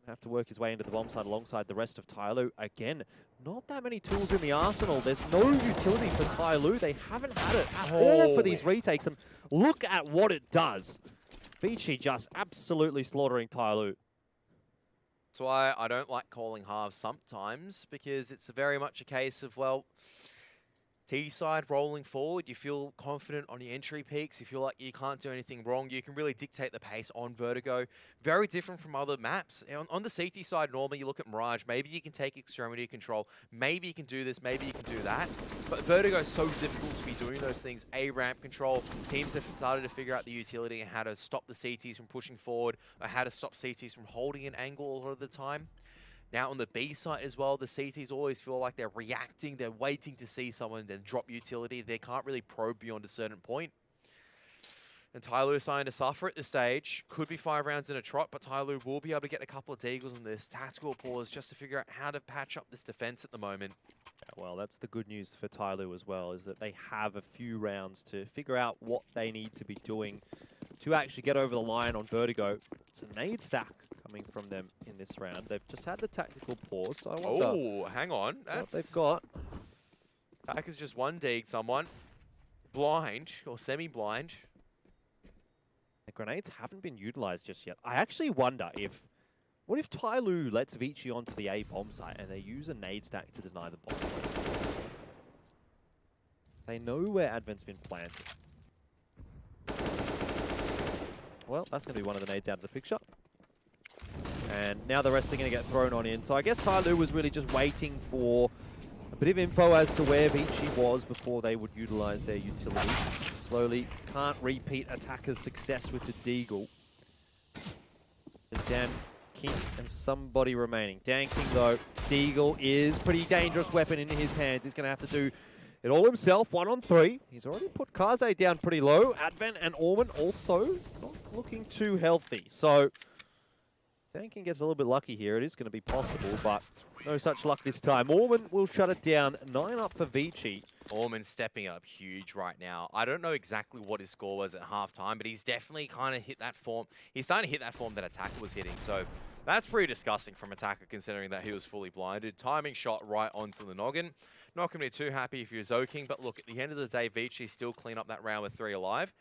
have to work his way into the bomb side alongside the rest of TYLOO. Again, not that many tools in the arsenal. There's no utility for TYLOO. They haven't had it at all for these retakes. And look at what it does. ViCi just absolutely slaughtering TYLOO. That's why I don't like calling halves sometimes, because it's very much a case of, well, T-side rolling forward, you feel confident on your entry peaks, you feel like you can't do anything wrong, you can really dictate the pace on Vertigo. Very different from other maps. On the CT side, normally you look at Mirage, maybe you can take extremity control, maybe you can do this, maybe you can do that. But Vertigo is so difficult to be doing those things. A-ramp control, teams have started to figure out the utility and how to stop the CTs from pushing forward, or how to stop CTs from holding an angle a lot of the time. Now on the B side as well, the CTs always feel like they're reacting, they're waiting to see someone then drop utility. They can't really probe beyond a certain point. And TYLOO is starting to suffer at this stage. Could be 5 rounds in a trot, but TYLOO will be able to get a couple of deagles on this. Tactical pause just to figure out how to patch up this defense at the moment. Yeah, well, that's the good news for TYLOO as well, is that they have a few rounds to figure out what they need to be doing to actually get over the line on Vertigo. It's a nade stack coming from them in this round. They've just had the tactical pause, so I wonder oh, hang on. what they've got. Attacker's just one dig someone. Blind, or semi-blind. The grenades haven't been utilized just yet. I actually wonder if... What if TYLOO lets ViCi onto the A bomb site and they use a nade stack to deny the bomb? They know where Advent's been planted. Well, that's going to be one of the nades out of the picture. And now the rest are going to get thrown on in. So I guess TYLOO was really just waiting for a bit of info as to where ViCi was before they would utilize their utility. Slowly, can't repeat Attacker's success with the Deagle. There's Dan King and somebody remaining. Dan King, though, Deagle is a pretty dangerous weapon in his hands. He's going to have to do it all himself, 1 on 3. He's already put Kaze down pretty low. Advent and Orman also not looking too healthy. So, Dan King gets a little bit lucky here. It is going to be possible, but no such luck this time. Orman will shut it down. 9 up for ViCi. Orman stepping up huge right now. I don't know exactly what his score was at halftime, but he's definitely kind of hit that form. He's starting to hit that form that Attacker was hitting. So that's pretty disgusting from Attacker, considering that he was fully blinded. Timing shot right onto the noggin. Not going to be too happy if you're Zoking, but look, at the end of the day, ViCi still clean up that round with 3 alive.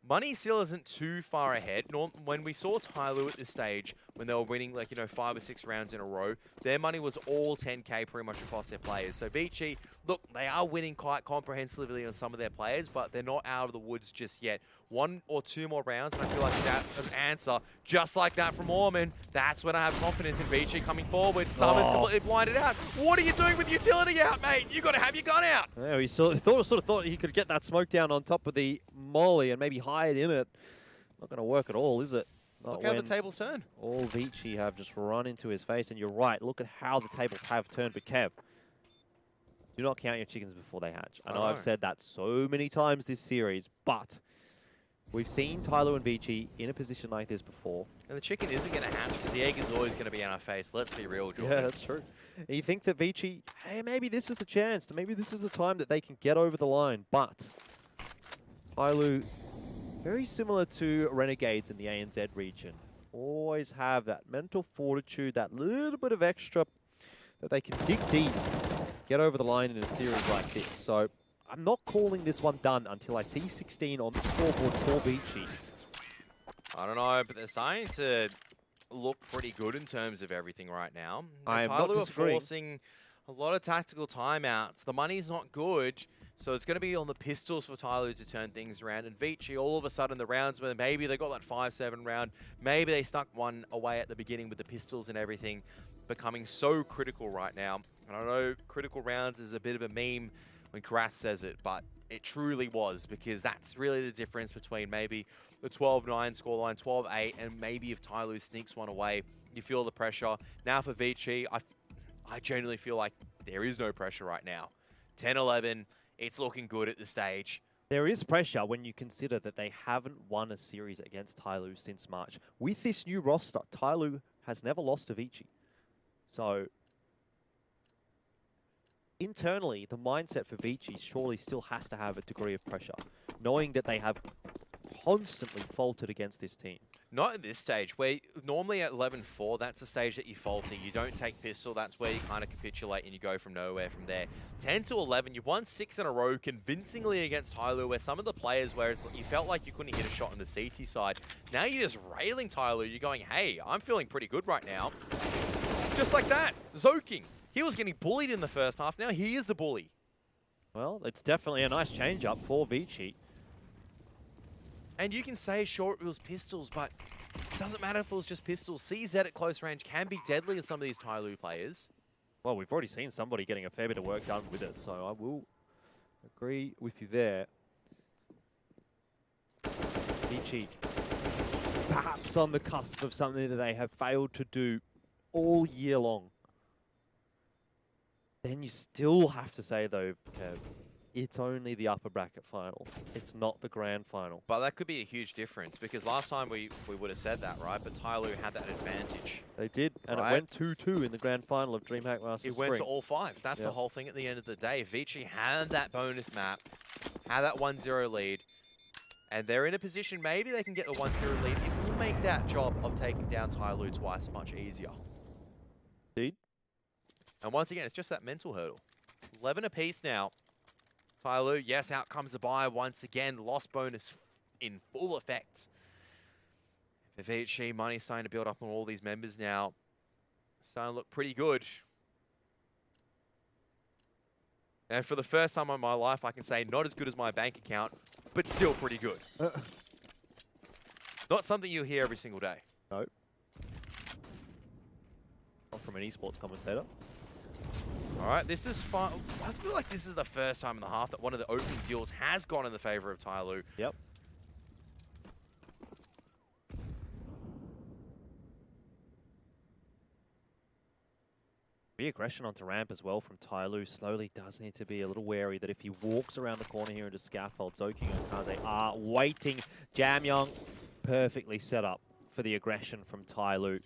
Money still isn't too far ahead. When we saw TYLOO at this stage, when they were winning 5 or 6 rounds in a row, their money was all 10k pretty much across their players. So ViCi, look, they are winning quite comprehensively on some of their players, but they're not out of the woods just yet. 1 or 2 more rounds, and I feel like that's an answer just like that from Orman. That's when I have confidence in ViCi coming forward. Summon's completely blinded out. What are you doing with utility out, mate? You got to have your gun out. Yeah, he sort of thought he could get that smoke down on top of the molly and maybe hide in it. Not going to work at all, is it? Look how the tables turn. All ViCi have just run into his face, and you're right. Look at how the tables have turned. But Kev, do not count your chickens before they hatch. I know I've said that so many times this series, but we've seen TYLOO and ViCi in a position like this before. And the chicken isn't going to hatch because the egg is always going to be in our face. Let's be real, Jordan. Yeah, that's true. And you think that ViCi, hey, maybe this is the chance. Maybe this is the time that they can get over the line. But TYLOO, very similar to Renegades in the ANZ region, always have that mental fortitude, that little bit of extra that they can dig deep, get over the line in a series like this. So I'm not calling this one done until I see 16 on the scoreboard for ViCi. I don't know, but they're starting to look pretty good in terms of everything right now. I am not TYLOO are disagreeing. forcing a lot of tactical timeouts. The money's not good, so it's going to be on the pistols for TYLOO to turn things around. And ViCi, all of a sudden, the rounds where maybe they got that 5-7 round, maybe they snuck one away at the beginning with the pistols and everything, becoming so critical right now. And I know critical rounds is a bit of a meme when Karath says it, but it truly was, because that's really the difference between maybe the 12-9 scoreline, 12-8, and maybe if TYLOO sneaks one away, you feel the pressure. Now for ViCi, I genuinely feel like there is no pressure right now. 10-11, it's looking good at this stage. There is pressure when you consider that they haven't won a series against TYLOO since March. With this new roster, TYLOO has never lost to ViCi. So internally, the mindset for ViCi surely still has to have a degree of pressure, knowing that they have constantly faltered against this team. Not at this stage, where normally at 11-4, that's the stage that you falter. You don't take pistol, that's where you kind of capitulate and you go from nowhere from there. 10-11, you won 6 in a row convincingly against TYLOO, where some of the players where you felt like you couldn't hit a shot on the CT side. Now you're just railing TYLOO, you're going, hey, I'm feeling pretty good right now. Just like that, Zoking. He was getting bullied in the first half, now he is the bully. Well, it's definitely a nice change-up for ViCi. And you can say, sure, it was pistols, but it doesn't matter if it was just pistols. CZ at close range can be deadly as some of these TYLOO players. Well, we've already seen somebody getting a fair bit of work done with it, so I will agree with you there. ViCi, perhaps on the cusp of something that they have failed to do all year long. Then you still have to say, though, Kev, it's only the upper bracket final. It's not the grand final. But that could be a huge difference, because last time we would have said that, right? But TYLOO had that advantage. They did, and right? it went 2-2 in the grand final of DreamHack Masters It went to all 5. That's the whole thing at the end of the day. ViCi had that bonus map, had that 1-0 lead, and they're in a position maybe they can get the 1-0 lead. It will make that job of taking down TYLOO twice much easier. Indeed. And once again, it's just that mental hurdle. 11 apiece now. TYLOO, yes, out comes a buy once again. Lost bonus in full effect. For ViCi, money's starting to build up on all these members now. Starting to look pretty good. And for the first time in my life, I can say not as good as my bank account, but still pretty good. Not something you hear every single day. No. Not from an esports commentator. All right, this is fun. I feel like this is the first time in the half that one of the opening deals has gone in the favor of TYLOO. Yep. Re-aggression onto ramp as well from TYLOO. Slowly does need to be a little wary that if he walks around the corner here into Scaffold, Zoking and Kaze are waiting. Jamyoung perfectly set up for the aggression from TYLOO.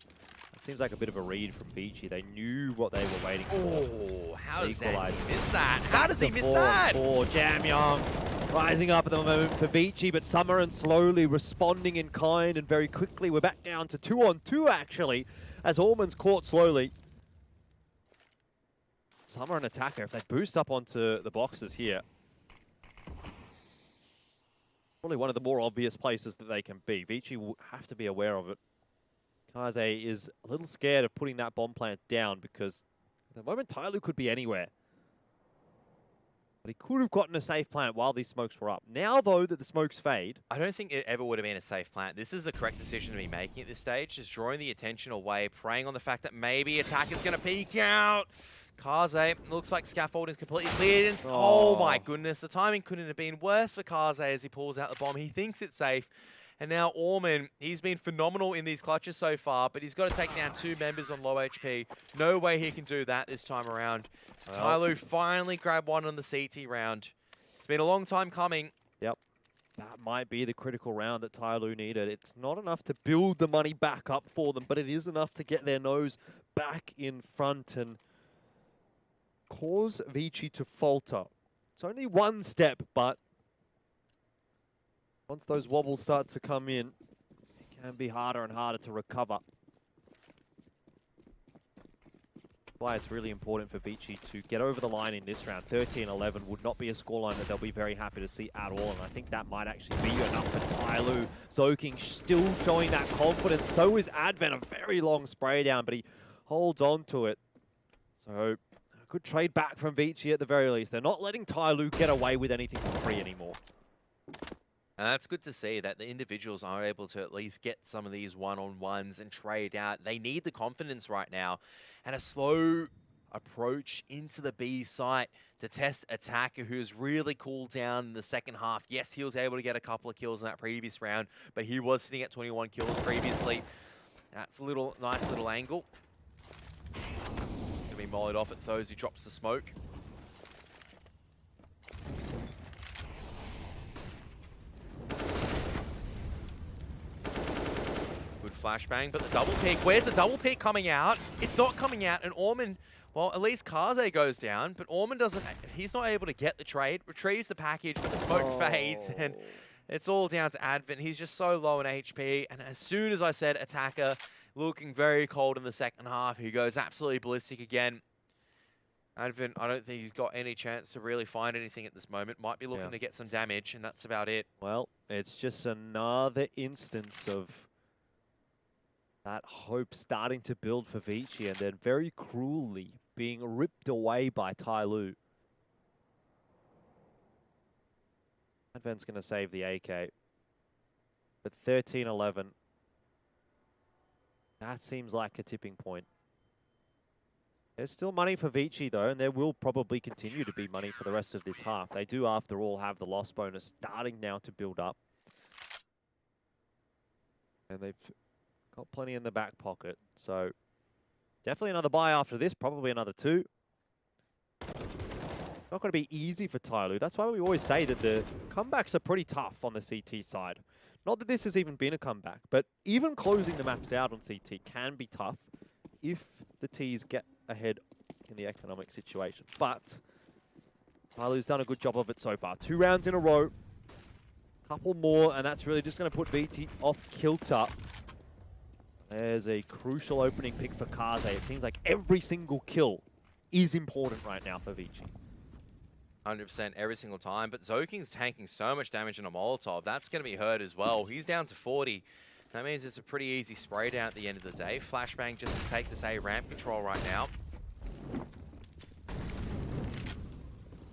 It seems like a bit of a read from ViCi. They knew what they were waiting for. Oh, how does he Equalize. miss that? How does he miss Four that? for Jamyoung. Rising up at the moment for ViCi, but Summer slowly responding in kind and very quickly. We're back down to 2-on-2 actually, as Orman's caught slowly. Summer and Attacker, if they boost up onto the boxes here, probably one of the more obvious places that they can be. ViCi will have to be aware of it. Kaze is a little scared of putting that bomb plant down because at the moment TYLOO could be anywhere. But he could have gotten a safe plant while these smokes were up. Now, though, that the smokes fade... I don't think it ever would have been a safe plant. This is the correct decision to be making at this stage, just drawing the attention away, preying on the fact that maybe Attacker's going to peek out. Kaze, looks like Scaffold is completely cleared. And oh my goodness, the timing couldn't have been worse for Kaze as he pulls out the bomb. He thinks it's safe. And now Orman, he's been phenomenal in these clutches so far, but he's got to take down 2 members on low HP. No way he can do that this time around. So TYLOO finally grabbed one on the CT round. It's been a long time coming. Yep. That might be the critical round that TYLOO needed. It's not enough to build the money back up for them, but it is enough to get their nose back in front and cause ViCi to falter. It's only one step, but once those wobbles start to come in, it can be harder and harder to recover. Why it's really important for ViCi to get over the line in this round. 13-11 would not be a scoreline that they'll be very happy to see at all, and I think that might actually be enough for TYLOO. Zoking still showing that confidence. So is Advent, a very long spray down, but he holds on to it. So a good trade back from ViCi at the very least. They're not letting TYLOO get away with anything for free anymore. And that's good to see that the individuals are able to at least get some of these one-on-ones and trade out. They need the confidence right now. And a slow approach into the B site to test Attacker, who's really cooled down in the second half. Yes, he was able to get a couple of kills in that previous round, but he was sitting at 21 kills previously. That's a nice little angle. Gonna be mollied off at Those, he drops the smoke. Flashbang, but the double peek, where's the double peek coming out? It's not coming out, and Orman, well, at least Kaze goes down, but Orman doesn't, he's not able to get the trade, retrieves the package, but the smoke fades, and it's all down to Advent. He's just so low in HP, and as soon as I said Attacker looking very cold in the second half, he goes absolutely ballistic again. Advent, I don't think he's got any chance to really find anything at this moment. Might be looking to get some damage, and that's about it. Well, it's just another instance of that hope starting to build for ViCi and then very cruelly being ripped away by TYLOO. Advent's going to save the AK. But 13-11, that seems like a tipping point. There's still money for ViCi though, and there will probably continue to be money for the rest of this half. They do, after all, have the loss bonus starting now to build up. And they've got plenty in the back pocket, so definitely another buy after this, probably another 2. Not going to be easy for TYLOO. That's why we always say that the comebacks are pretty tough on the CT side. Not that this has even been a comeback, but even closing the maps out on CT can be tough if the Ts get ahead in the economic situation. But TYLOO's done a good job of it so far. 2 rounds in a row, couple more, and that's really just going to put ViCi off kilter. There's a crucial opening pick for Kaze. It seems like every single kill is important right now for ViCi. 100% every single time, but Zoking's tanking so much damage in a Molotov. That's going to be hurt as well. He's down to 40. That means it's a pretty easy spray down at the end of the day. Flashbang just to take this A ramp control right now.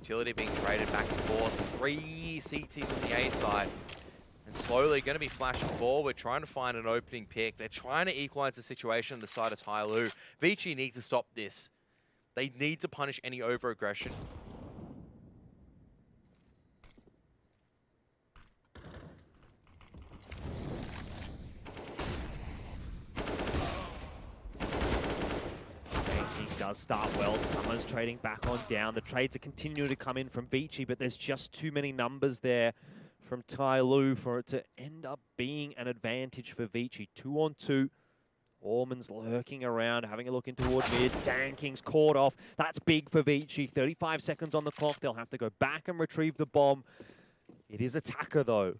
Utility being traded back and forth. 3 CTs on the A side. And slowly going to be flashing forward, trying to find an opening pick. They're trying to equalize the situation on the side of TYLOO. ViCi need to stop this. They need to punish any over-aggression. Does start well. Summer's trading back on down. The trades are continuing to come in from ViCi, but there's just too many numbers there from TYLOO for it to end up being an advantage for ViCi. 2-on-2. Orman's lurking around, having a look in toward mid. Danking's caught off. That's big for ViCi. 35 seconds on the clock. They'll have to go back and retrieve the bomb. It is Attacker, though,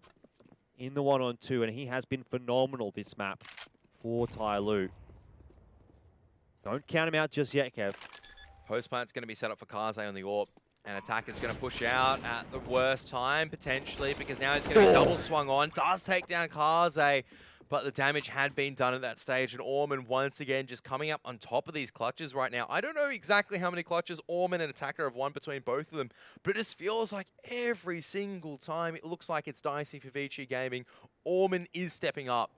in the 1-on-2, and he has been phenomenal this map for TYLOO. Don't count him out just yet, Kev. Post plant's going to be set up for Kaze on the AWP. And Attacker's going to push out at the worst time, potentially, because now he's going to be double swung on. Does take down Kaze, but the damage had been done at that stage. And Orman, once again, just coming up on top of these clutches right now. I don't know exactly how many clutches Orman and Attacker have won between both of them, but it just feels like every single time it looks like it's dicey for ViCi Gaming. Orman is stepping up.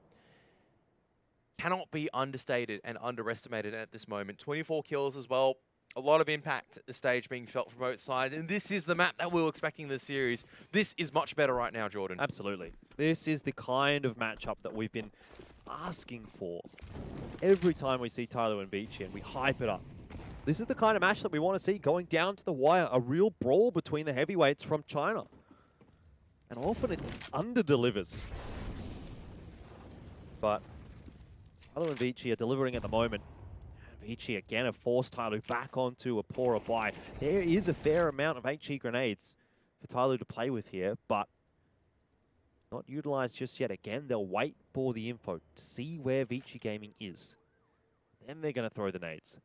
Cannot be understated and underestimated at this moment. 24 kills as well. A lot of impact at the stage being felt from both sides. And this is the map that we were expecting this series. This is much better right now, Jordan. Absolutely. This is the kind of matchup that we've been asking for every time we see TYLOO and ViCi, and we hype it up. This is the kind of match that we want to see going down to the wire. A real brawl between the heavyweights from China. And often it under-delivers. But TYLOO and ViCi are delivering at the moment. And ViCi again have forced TYLOO back onto a poorer buy. There is a fair amount of HE grenades for TYLOO to play with here, but not utilized just yet. Again, they'll wait for the info to see where ViCi Gaming is. Then they're going to throw the nades.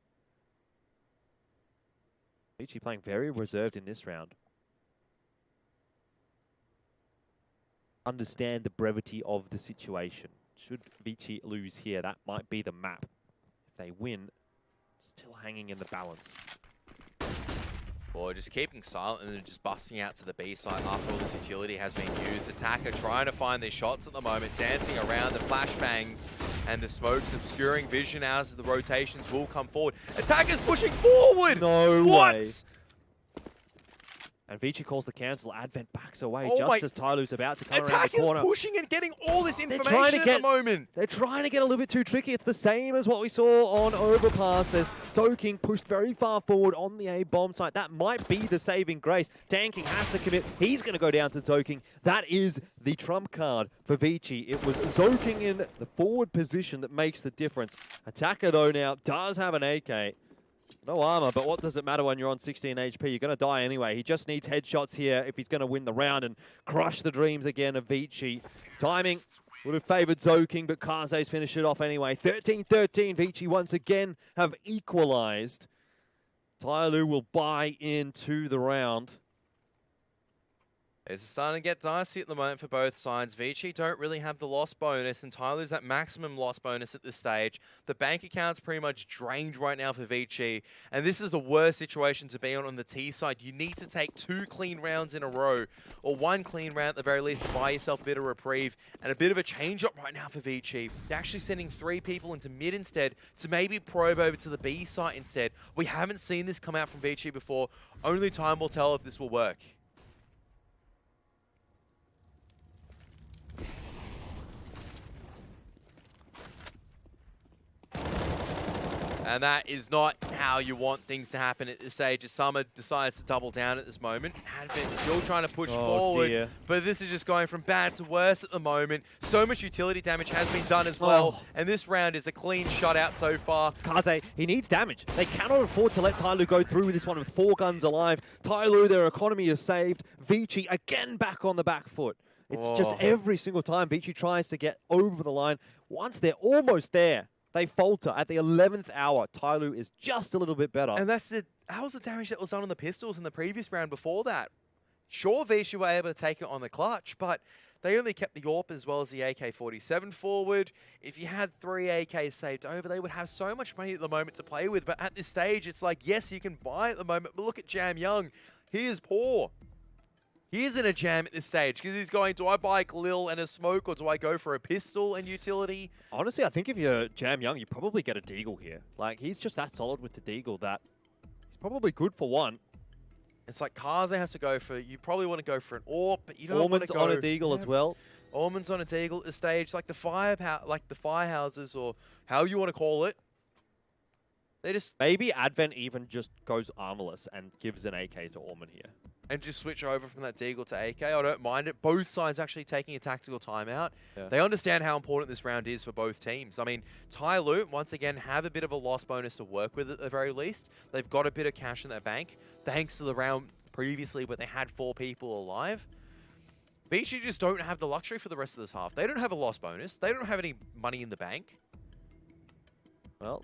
ViCi playing very reserved in this round. Understand the brevity of the situation. Should ViCi lose here, that might be the map. If they win, still hanging in the balance. Or just keeping silent and then just busting out to the B side after all this utility has been used. Attacker trying to find these shots at the moment, dancing around the flashbangs and the smokes obscuring vision as the rotations will come forward. Attacker's pushing forward! No what? way. And ViCi calls the cancel. Advent backs away Oh just as TYLOO's about to come around the Attacker's corner. pushing and getting all this trying to information at get- the moment. They're trying to get a little bit too tricky. It's the same as what we saw on Overpass. There's Soaking pushed very far forward on the A bomb site. That might be the saving grace. Tanking has to commit. He's going to go down to Soaking. That is the trump card for ViCi. It was Soaking in the forward position that makes the difference. Attacker, though, now does have an AK. No armor, but what does it matter when you're on 16 HP? You're going to die anyway. He just needs headshots here if he's going to win the round and crush the dreams again of ViCi. Timing would have favoured Zoking, but Kaze's finished it off anyway. 13-13, ViCi once again have equalised. TYLOO will buy into the round. It's starting to get dicey at the moment for both sides. ViCi don't really have the loss bonus, and TYLOO's at maximum loss bonus at this stage. The bank account's pretty much drained right now for ViCi, and this is the worst situation to be on the T side. You need to take 2 clean rounds in a row, or 1 clean round at the very least to buy yourself a bit of reprieve, and a bit of a change-up right now for ViCi. They're actually sending 3 people into mid instead to maybe probe over to the B site instead. We haven't seen this come out from ViCi before. Only time will tell if this will work. And that is not how you want things to happen at this stage. As Summer decides to double down at this moment. Advent still trying to push forward. Dear. But this is just going from bad to worse at the moment. So much utility damage has been done as well. And this round is a clean shutout so far. Kaze, he needs damage. They cannot afford to let TYLOO go through with this one with 4 guns alive. TYLOO, their economy is saved. ViCi again back on the back foot. It's just every single time ViCi tries to get over the line. Once they're almost there, they falter at the 11th hour. TYLOO is just a little bit better. And that's it. How was the damage that was done on the pistols in the previous round before that? Sure, ViCi were able to take it on the clutch, but they only kept the AWP as well as the AK-47 forward. If you had 3 AKs saved over, they would have so much money at the moment to play with. But at this stage, it's like, yes, you can buy at the moment, but look at Jam Young. He is poor. He is in a jam at this stage because he's going, do I buy Khalil and a smoke or do I go for a pistol and utility? Honestly, I think if you're Jam Young, you probably get a Deagle here. Like, he's just that solid with the Deagle that he's probably good for one. It's like Kaze has to go for, you probably want to go for an AWP, but you don't want to go. on a Deagle as well. Ormond's on a Deagle at this stage, like the firehouses or how you want to call it. They just Maybe Advent even just goes armorless and gives an AK to Ormond here. and just switch over from that Deagle to AK. I don't mind it. Both sides actually taking a tactical timeout. Yeah. They understand how important this round is for both teams. I mean, TYLOO, once again, have a bit of a loss bonus to work with at the very least. They've got a bit of cash in their bank, thanks to the round previously where they had 4 people alive. ViCi just don't have the luxury for the rest of this half. They don't have a loss bonus. They don't have any money in the bank. Well,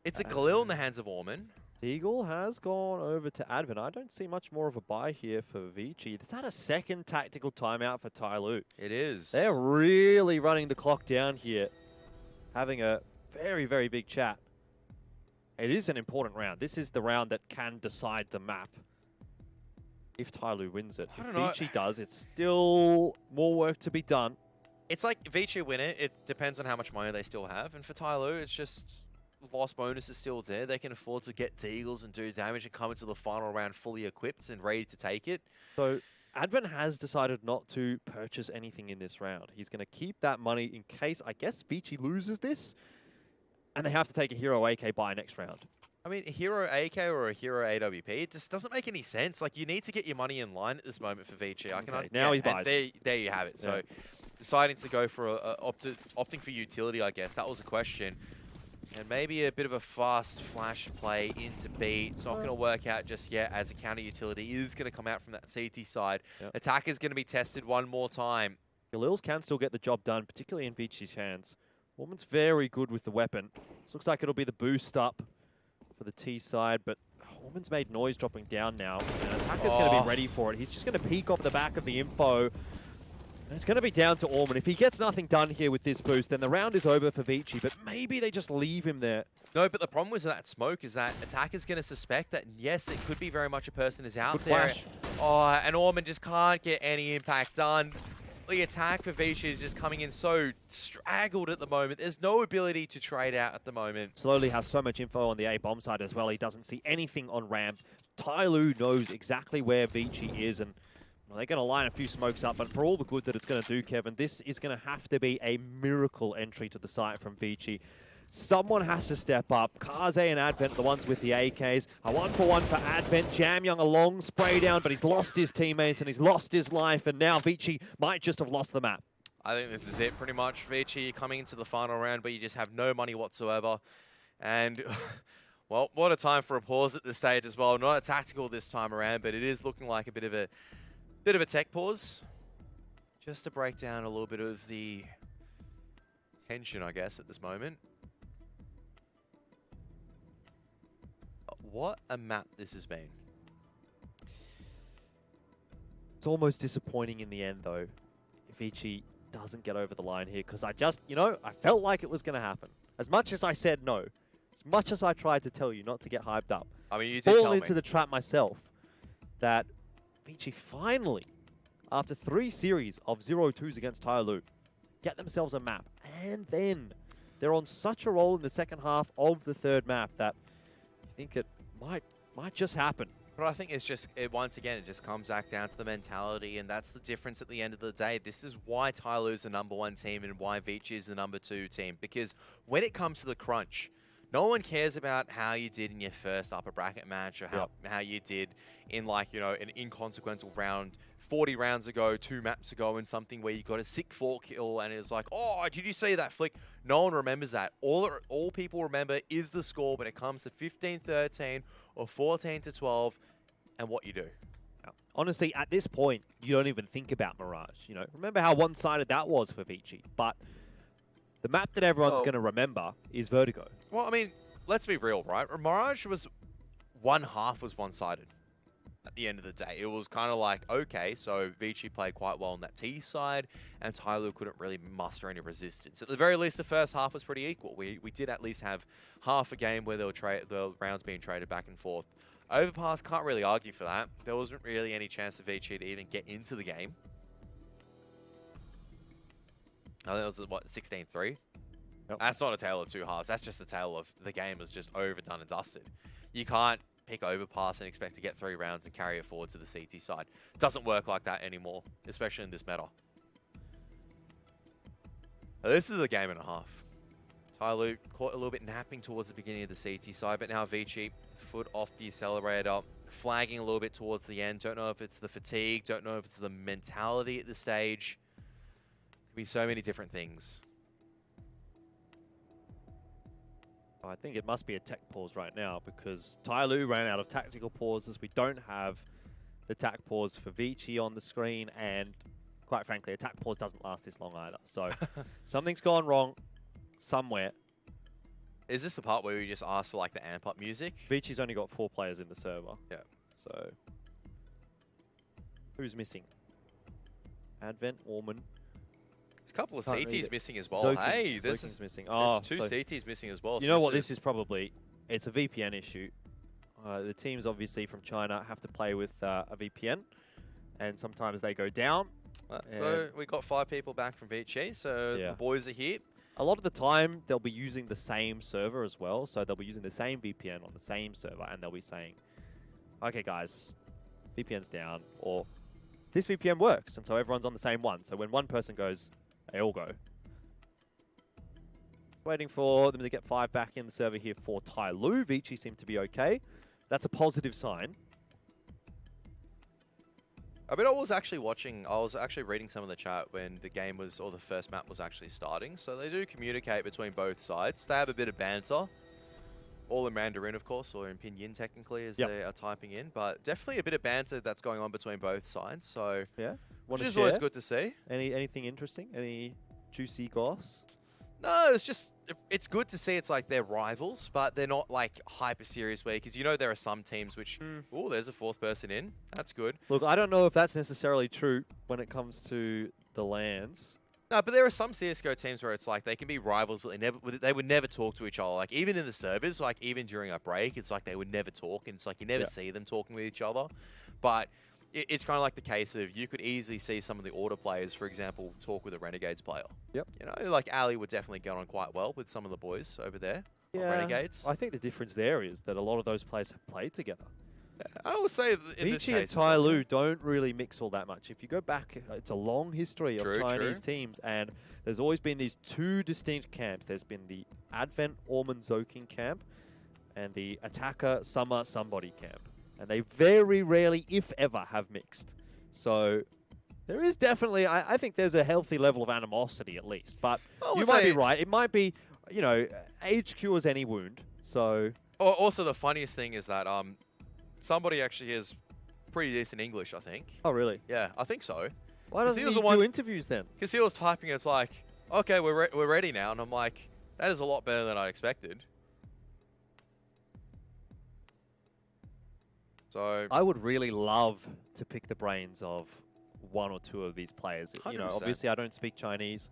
It's a Khalil in the hands of Ormond. Deagle has gone over to Advent. I don't see much more of a buy here for ViCi. Is that a second tactical timeout for TYLOO? It is. They're really running the clock down here, having a very, very big chat. It is an important round. This is the round that can decide the map. If TYLOO wins it. I If don't know. ViCi does, it's still more work to be done. It's like ViCi win it. It depends on how much money they still have. And for TYLOO, it's just loss bonus is still there. They can afford to get Deagles and do damage and come into the final round fully equipped and ready to take it. So Advent has decided not to purchase anything in this round. He's going to keep that money in case, I guess, ViCi loses this. And they have to take a hero AK buy next round. I mean, a hero AK or a hero AWP, it just doesn't make any sense. Like, you need to get your money in line at this moment for ViCi. Okay, now he buys. There you have it. So, deciding to go for opting for utility, I guess, that was a question. And maybe a bit of a fast flash play into B. It's not going to work out just yet as a counter utility is going to come out from that CT side. Yep. Attack is going to be tested one more time. Galils can still get the job done, particularly in ViCi's hands. Woman's very good with the weapon. This looks like it'll be the boost up for the T side, but Woman's made noise dropping down now. And Attacker's going to be ready for it. He's just going to peek off the back of the info. And it's going to be down to Ormond. If he gets nothing done here with this boost, then the round is over for ViCi, but maybe they just leave him there. No, but the problem with that smoke is that Attacker's going to suspect that, yes, it could be very much a person is out Good there. flash. Oh, and Ormond just can't get any impact done. The attack for ViCi is just coming in so straggled at the moment. There's no ability to trade out at the moment. Slowly has so much info on the A bomb side as well. He doesn't see anything on ramp. TYLOO knows exactly where ViCi is, and well, they're going to line a few smokes up. But for all the good that it's going to do, Kevin, this is going to have to be a miracle entry to the site from ViCi. Someone has to step up. Kaze and Advent, the ones with the AKs. A 1-for-1 for Advent. Jam Young a long spray down, but he's lost his teammates and he's lost his life, and now ViCi might just have lost the map. I think this is it pretty much. ViCi coming into the final round, but you just have no money whatsoever. And, well, what a time for a pause at this stage as well. Not a tactical this time around, but it is looking like a bit of a tech pause. Just to break down a little bit of the tension, I guess, at this moment. What a map this has been. It's almost disappointing in the end, though, if ViCi doesn't get over the line here, because I just, I felt like it was going to happen. As much as I said no, as much as I tried to tell you not to get hyped up, I mean, you did tell fall me. into the trap myself, that ViCi finally, after 3 series of 0-2s against TYLOO, get themselves a map. And then they're on such a roll in the second half of the 3rd map that I think it might just happen. But I think it's just, once again, it just comes back down to the mentality, and that's the difference at the end of the day. This is why TYLOO is the #1 team and why ViCi is the #2 team. Because when it comes to the crunch, no one cares about how you did in your first upper bracket match or how you did in, like, an inconsequential round 40 rounds ago, 2 maps ago, and something where you got a sick 4 kill and it's like, oh, did you see that flick? No one remembers that. All people remember is the score when it comes to 15-13 or 14-12 and what you do. Honestly, at this point, you don't even think about Mirage. Remember how one-sided that was for ViCi, but the map that everyone's going to remember is Vertigo. Well, I mean, let's be real, right? Mirage was one half was one-sided at the end of the day. It was kind of like, okay, so ViCi played quite well on that T side, and TYLOO couldn't really muster any resistance. At the very least, the first half was pretty equal. We did at least have half a game where the rounds being traded back and forth. Overpass, can't really argue for that. There wasn't really any chance of ViCi to even get into the game. I think it was, what, 16-3? Yep. That's not a tale of two halves. That's just a tale of the game is just overdone and dusted. You can't pick overpass and expect to get 3 rounds and carry it forward to the CT side. It doesn't work like that anymore, especially in this meta. Now, this is a game and a half. TYLOO caught a little bit napping towards the beginning of the CT side, but now ViCi, foot off the accelerator, flagging a little bit towards the end. Don't know if it's the fatigue, don't know if it's the mentality at the stage. Could be so many different things. I think it must be a tech pause right now because TYLOO ran out of tactical pauses. We don't have the tac pause for ViCi on the screen, and quite frankly, a tac pause doesn't last this long either. So something's gone wrong somewhere. Is this the part where we just ask for like the amp up music? ViCi's only got 4 players in the server. Yeah. So who's missing? Advent, Orman. A couple of Can't read CTs it. missing as well. Zokin's- Hey, this Zokin's is missing. there's 2 so CTs missing as well. you so know what this is probably? It's a VPN issue. The teams obviously from China have to play with a VPN, and sometimes they go down. So we got 5 people back from ViCi, so Yeah. the boys are here. A lot of the time, they'll be using the same server as well. So they'll be using the same VPN on the same server, and they'll be saying, okay, guys, VPN's down, or this VPN works. And so everyone's on the same one. So when one person goes, they all go. Waiting for them to get 5 back in the server here for TYLOO. ViCi seem to be okay. That's a positive sign. I mean, I was actually reading some of the chat when the game was, or the first map was actually starting. So they do communicate between both sides. They have a bit of banter. All in Mandarin, of course, or in Pinyin technically, as they are typing in. But definitely a bit of banter that's going on between both sides. So, Yeah. which Want to is share? always good to see. Anything interesting? Any juicy goss? No, it's good to see it's like they're rivals, but they're not like hyper serious way, because you know there are some teams which, oh, there's a 4th person in. That's good. Look, I don't know if that's necessarily true when it comes to the LANs. No, but there are some CSGO teams where it's like they can be rivals, but they would never talk to each other. Like even in the servers, like even during a break, it's like they would never talk, and it's like you never see them talking with each other. But it's kind of like the case of you could easily see some of the order players, for example, talk with a Renegades player. Yep. You know, like Ali would definitely get on quite well with some of the boys over there on Renegades. I think the difference there is that a lot of those players have played together. I would say in this ViCi and case, TYLOO don't really mix all that much. If you go back, it's a long history of True, Chinese teams, and there's always been these 2 distinct camps. There's been the Advent Orman Zoking camp and the Attacker Summer Somebody camp. And they very rarely, if ever, have mixed. So there is definitely, I think there's a healthy level of animosity at least. But you might be right. It might be, you know, age cures any wound. So. Also, the funniest thing is that somebody actually has pretty decent English, I think. Oh, really? Yeah, I think so. Why doesn't he he was the do one- interviews then? Because he was typing, it's like, okay, we're ready now. And I'm like, that is a lot better than I expected. So I would really love to pick the brains of 1 or 2 of these players. You know, 100%. obviously I don't speak Chinese,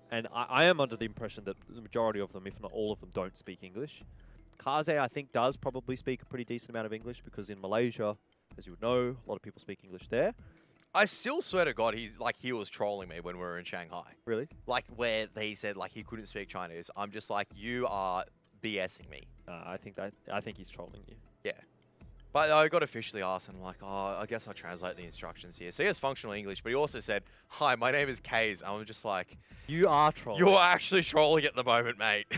and I am under the impression that the majority of them, if not all of them, don't speak English. Kaze, I think, does probably speak a pretty decent amount of English because in Malaysia, as you would know, a lot of people speak English there. I still swear to God, he was trolling me when we were in Shanghai. Really? Like where he said like he couldn't speak Chinese. I'm just like, you are BSing me. I think he's trolling you. Yeah. But I got officially asked, and I'm like, oh, I guess I'll translate the instructions here. So he has functional English, but he also said, hi, my name is Kaze. I'm just like, You are trolling. you're actually trolling at the moment, mate. Yeah.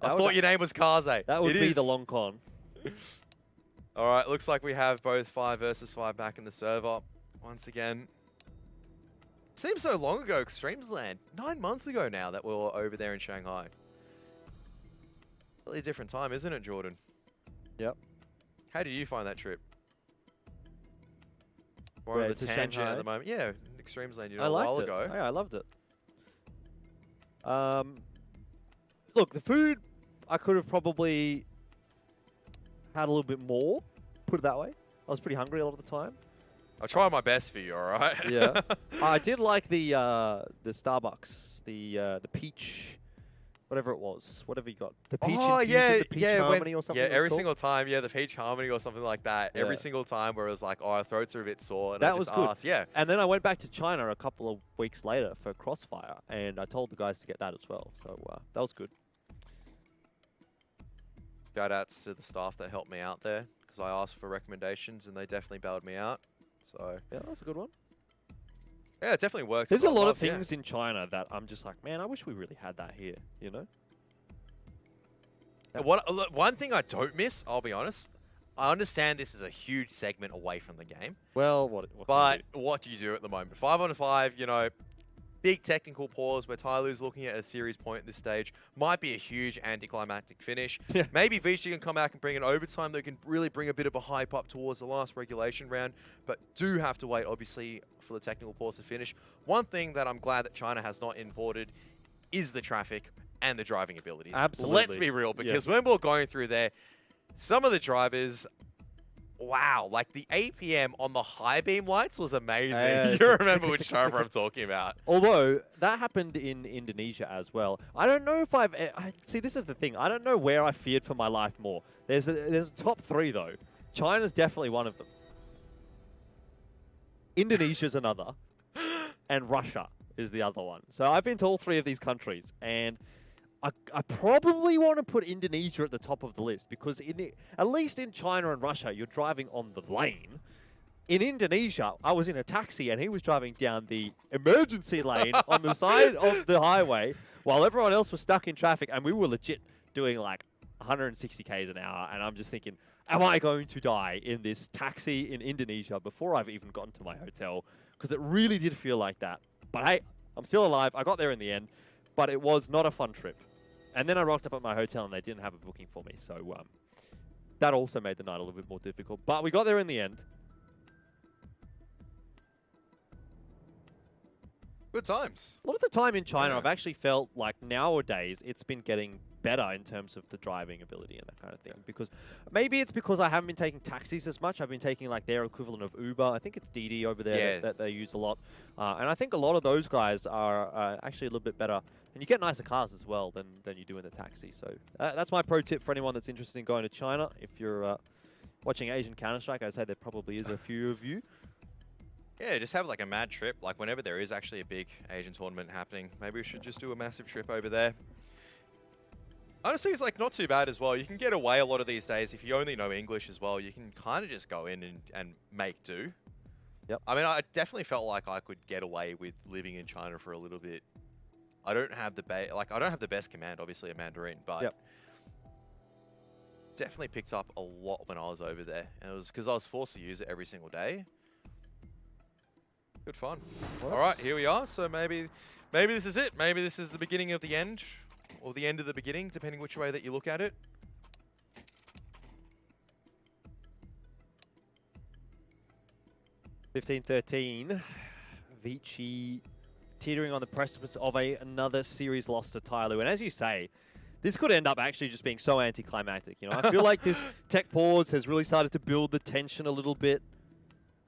I That thought would- your name was Kaze. That would It be is. the long con. All right, looks like we have both 5 versus 5 back in the server. Once again. Seems so long ago, Extremes Land. 9 months ago now that we were over there in Shanghai. Really different time, isn't it, Jordan? Yep. How did you find that trip? We're Where, on the to tangent Shanghai? at the moment. Yeah, Extremes Land, you know, I a liked while it. ago. Yeah, I loved it. Look, the food, I could have probably had a little bit more, put it that way. I was pretty hungry a lot of the time. I'll try my best for you, all right? Yeah. I did like the Starbucks, the peach, whatever it was, whatever you got. The peach infusion, the peach harmony or something. Yeah, it was every called. single time, the peach harmony or something like that. Yeah. Every single time where it was like, oh, our throats are a bit sore. And That I was just good. asked, yeah. And then I went back to China a couple of weeks later for Crossfire, and I told the guys to get that as well. So that was good. Shout outs to the staff that helped me out there because I asked for recommendations and they definitely bailed me out. So Yeah, that's a good one. yeah, it definitely works. There's a lot of love, things in China that I'm just like, man, I wish we really had that here, you know? Yeah. One thing I don't miss, I'll be honest. I understand this is a huge segment away from the game, Well, what can you but do? what do you do at the moment? 5-on-5, you know, big technical pause where TYLOO's looking at a series point at this stage. Might be a huge anticlimactic finish. Yeah. Maybe ViCi can come back and bring an overtime that can really bring a bit of a hype up towards the last regulation round, but do have to wait, obviously, for the technical pause to finish. One thing that I'm glad that China has not imported is the traffic and the driving abilities. Absolutely. Let's be real, because Yes. when we're going through there, some of the drivers... Wow, like the APM on the high beam lights was amazing. Yeah, You remember which driver I'm talking about. Although, that happened in Indonesia as well. I don't know if see, this is the thing. I don't know where I feared for my life more. There's a top three, though. China's definitely one of them. Indonesia's another. And Russia is the other one. So I've been to all three of these countries. And I probably want to put Indonesia at the top of the list because at least in China and Russia, you're driving on the lane. In Indonesia, I was in a taxi and he was driving down the emergency lane on the side of the highway while everyone else was stuck in traffic, and we were legit doing like 160 k's an hour. And I'm just thinking, am I going to die in this taxi in Indonesia before I've even gotten to my hotel? Because it really did feel like that. But hey, I'm still alive. I got there in the end, but it was not a fun trip. And then I rocked up at my hotel and they didn't have a booking for me. So that also made the night a little bit more difficult. But we got there in the end. Good times. A lot of the time in China, Yeah. I've actually felt like nowadays it's been getting better in terms of the driving ability and that kind of thing. Because maybe it's because I haven't been taking taxis as much. I've been taking like their equivalent of Uber. I think it's Didi over there Yeah. that they use a lot. And I think a lot of those guys are actually a little bit better. And you get nicer cars as well than you do in the taxi. So that's my pro tip for anyone that's interested in going to China. If you're watching Asian Counter-Strike, I'd say there probably is a few of you. Yeah, just have like a mad trip. Like whenever there is actually a big Asian tournament happening, maybe we should just do a massive trip over there. Honestly, it's like not too bad as well. You can get away a lot of these days if you only know English as well. You can kind of just go in and make do. Yep. I mean, I definitely felt like I could get away with living in China for a little bit. I don't have the I don't have the best command, obviously, of Mandarin, but Yep. definitely picked up a lot when I was over there. And it was because I was forced to use it every single day. Good fun. Well, All right, that's- here we are. So maybe this is it. Maybe this is the beginning of the end, or the end of the beginning, depending which way that you look at it. $15-13. ViCi teetering on the precipice of another series loss to TYLOO. And as you say, this could end up actually just being so anticlimactic. You know, I feel like this tech pause has really started to build the tension a little bit.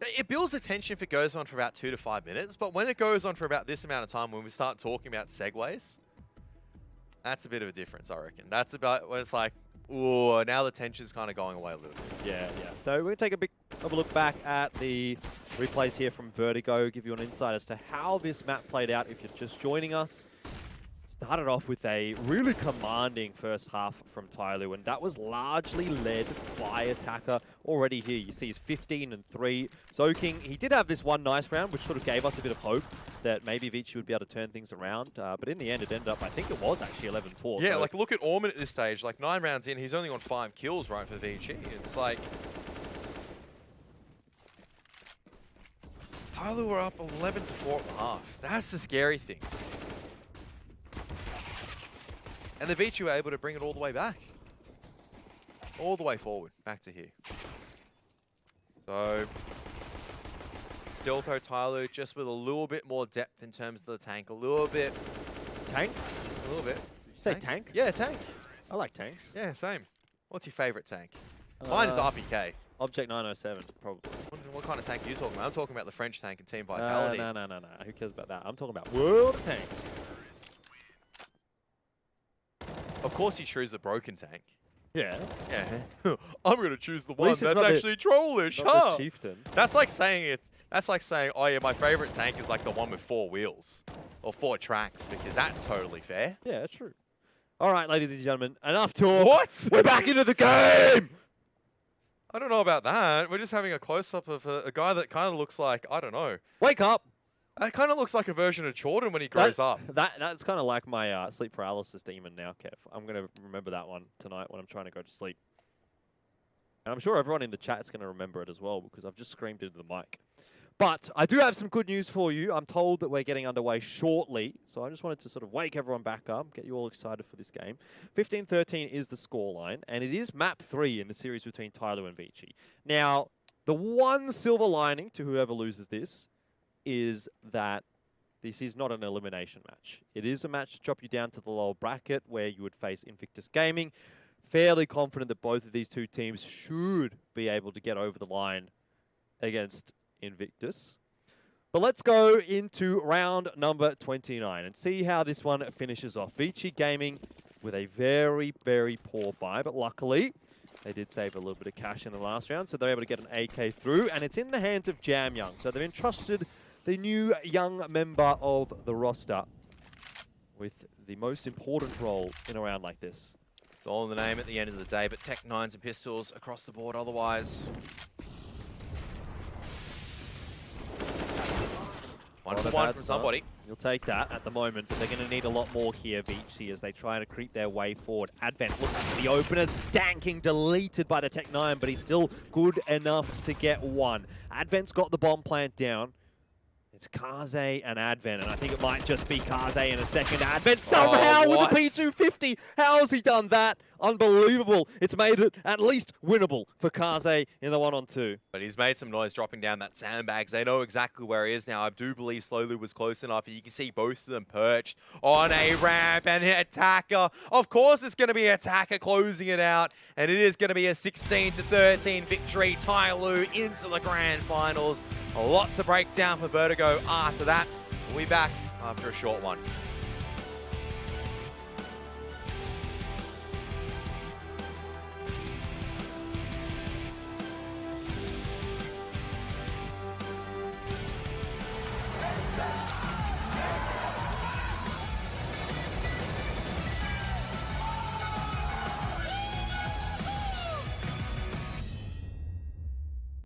It builds the tension if it goes on for about 2 to 5 minutes, but when it goes on for about this amount of time, when we start talking about segues, that's a bit of a difference, I reckon. That's about when it's like, ooh, now the tension's kind of going away a little bit. Yeah. So we're going to take a bit of a look back at the replays here from Vertigo, give you an insight as to how this map played out if you're just joining us. Started off with a really commanding first half from TYLOO, and that was largely led by Attacker. Already here, you see he's 15-3. Soaking, he did have this one nice round, which sort of gave us a bit of hope that maybe ViCi would be able to turn things around. But in the end, it ended up, I think it was actually 11-4. Yeah, so like look at Orman at this stage. Like 9 rounds in, he's only on 5 kills, right, for ViCi. It's like... TYLOO were up 11-4 at the half. That's the scary thing. And the ViCi were able to bring it all the way back. All the way forward, back to here. So, still throw TYLOO just with a little bit more depth in terms of the tank. A little bit. Tank? A little bit. Say tank? Yeah, tank. I like tanks. Yeah, same. What's your favorite tank? Mine is RPK. Object 907, probably. What kind of tank are you talking about? I'm talking about the French tank and Team Vitality. No. Who cares about that? I'm talking about World of Tanks. Of course you choose the broken tank. Yeah. Yeah. I'm going to choose the one least it's that's not the- actually trollish, Not huh? the Chieftain. That's like saying oh yeah, my favorite tank is like the one with 4 wheels or 4 tracks, because that's totally fair. Yeah, true. All right, ladies and gentlemen, enough talk. What? We're back into the game. I don't know about that. We're just having a close-up of a guy that kind of looks like, I don't know. Wake up. That kind of looks like a version of Jordan when he grows up. That's kind of like my sleep paralysis demon now, Kev. I'm going to remember that one tonight when I'm trying to go to sleep. And I'm sure everyone in the chat is going to remember it as well, because I've just screamed into the mic. But I do have some good news for you. I'm told that we're getting underway shortly, so I just wanted to sort of wake everyone back up, get you all excited for this game. 15-13 is the scoreline, and it is map 3 in the series between TYLOO and ViCi. Now, the one silver lining to whoever loses this is that this is not an elimination match. It is a match to drop you down to the lower bracket where you would face Invictus Gaming. Fairly confident that both of these two teams should be able to get over the line against Invictus. But let's go into round number 29 and see how this one finishes off. ViCi Gaming with a very, very poor buy, but luckily they did save a little bit of cash in the last round, so they're able to get an AK through, and it's in the hands of Jam Young. So they've entrusted the new young member of the roster with the most important role in a round like this. It's all in the name at the end of the day, but Tech 9s and pistols across the board otherwise. One for one from somebody. You'll take that at the moment, but they're going to need a lot more here, ViCi, as they try to creep their way forward. Advent looking for the openers. Danking deleted by the Tech 9, but he's still good enough to get one. Advent's got the bomb plant down. It's Kaze and Advent, and I think it might just be Kaze in a second. Advent somehow with a P250. How has he done that? Unbelievable. It's made it at least winnable for Kaze in the 1-on-2. But he's made some noise dropping down that sandbags. They know exactly where he is now. I do believe TYLOO was close enough. You can see both of them perched on a ramp, and Attacker. Of course it's going to be Attacker closing it out, and it is going to be a 16-13 victory. TYLOO into the grand finals. A lot to break down for Vertigo after that. We'll be back after a short one.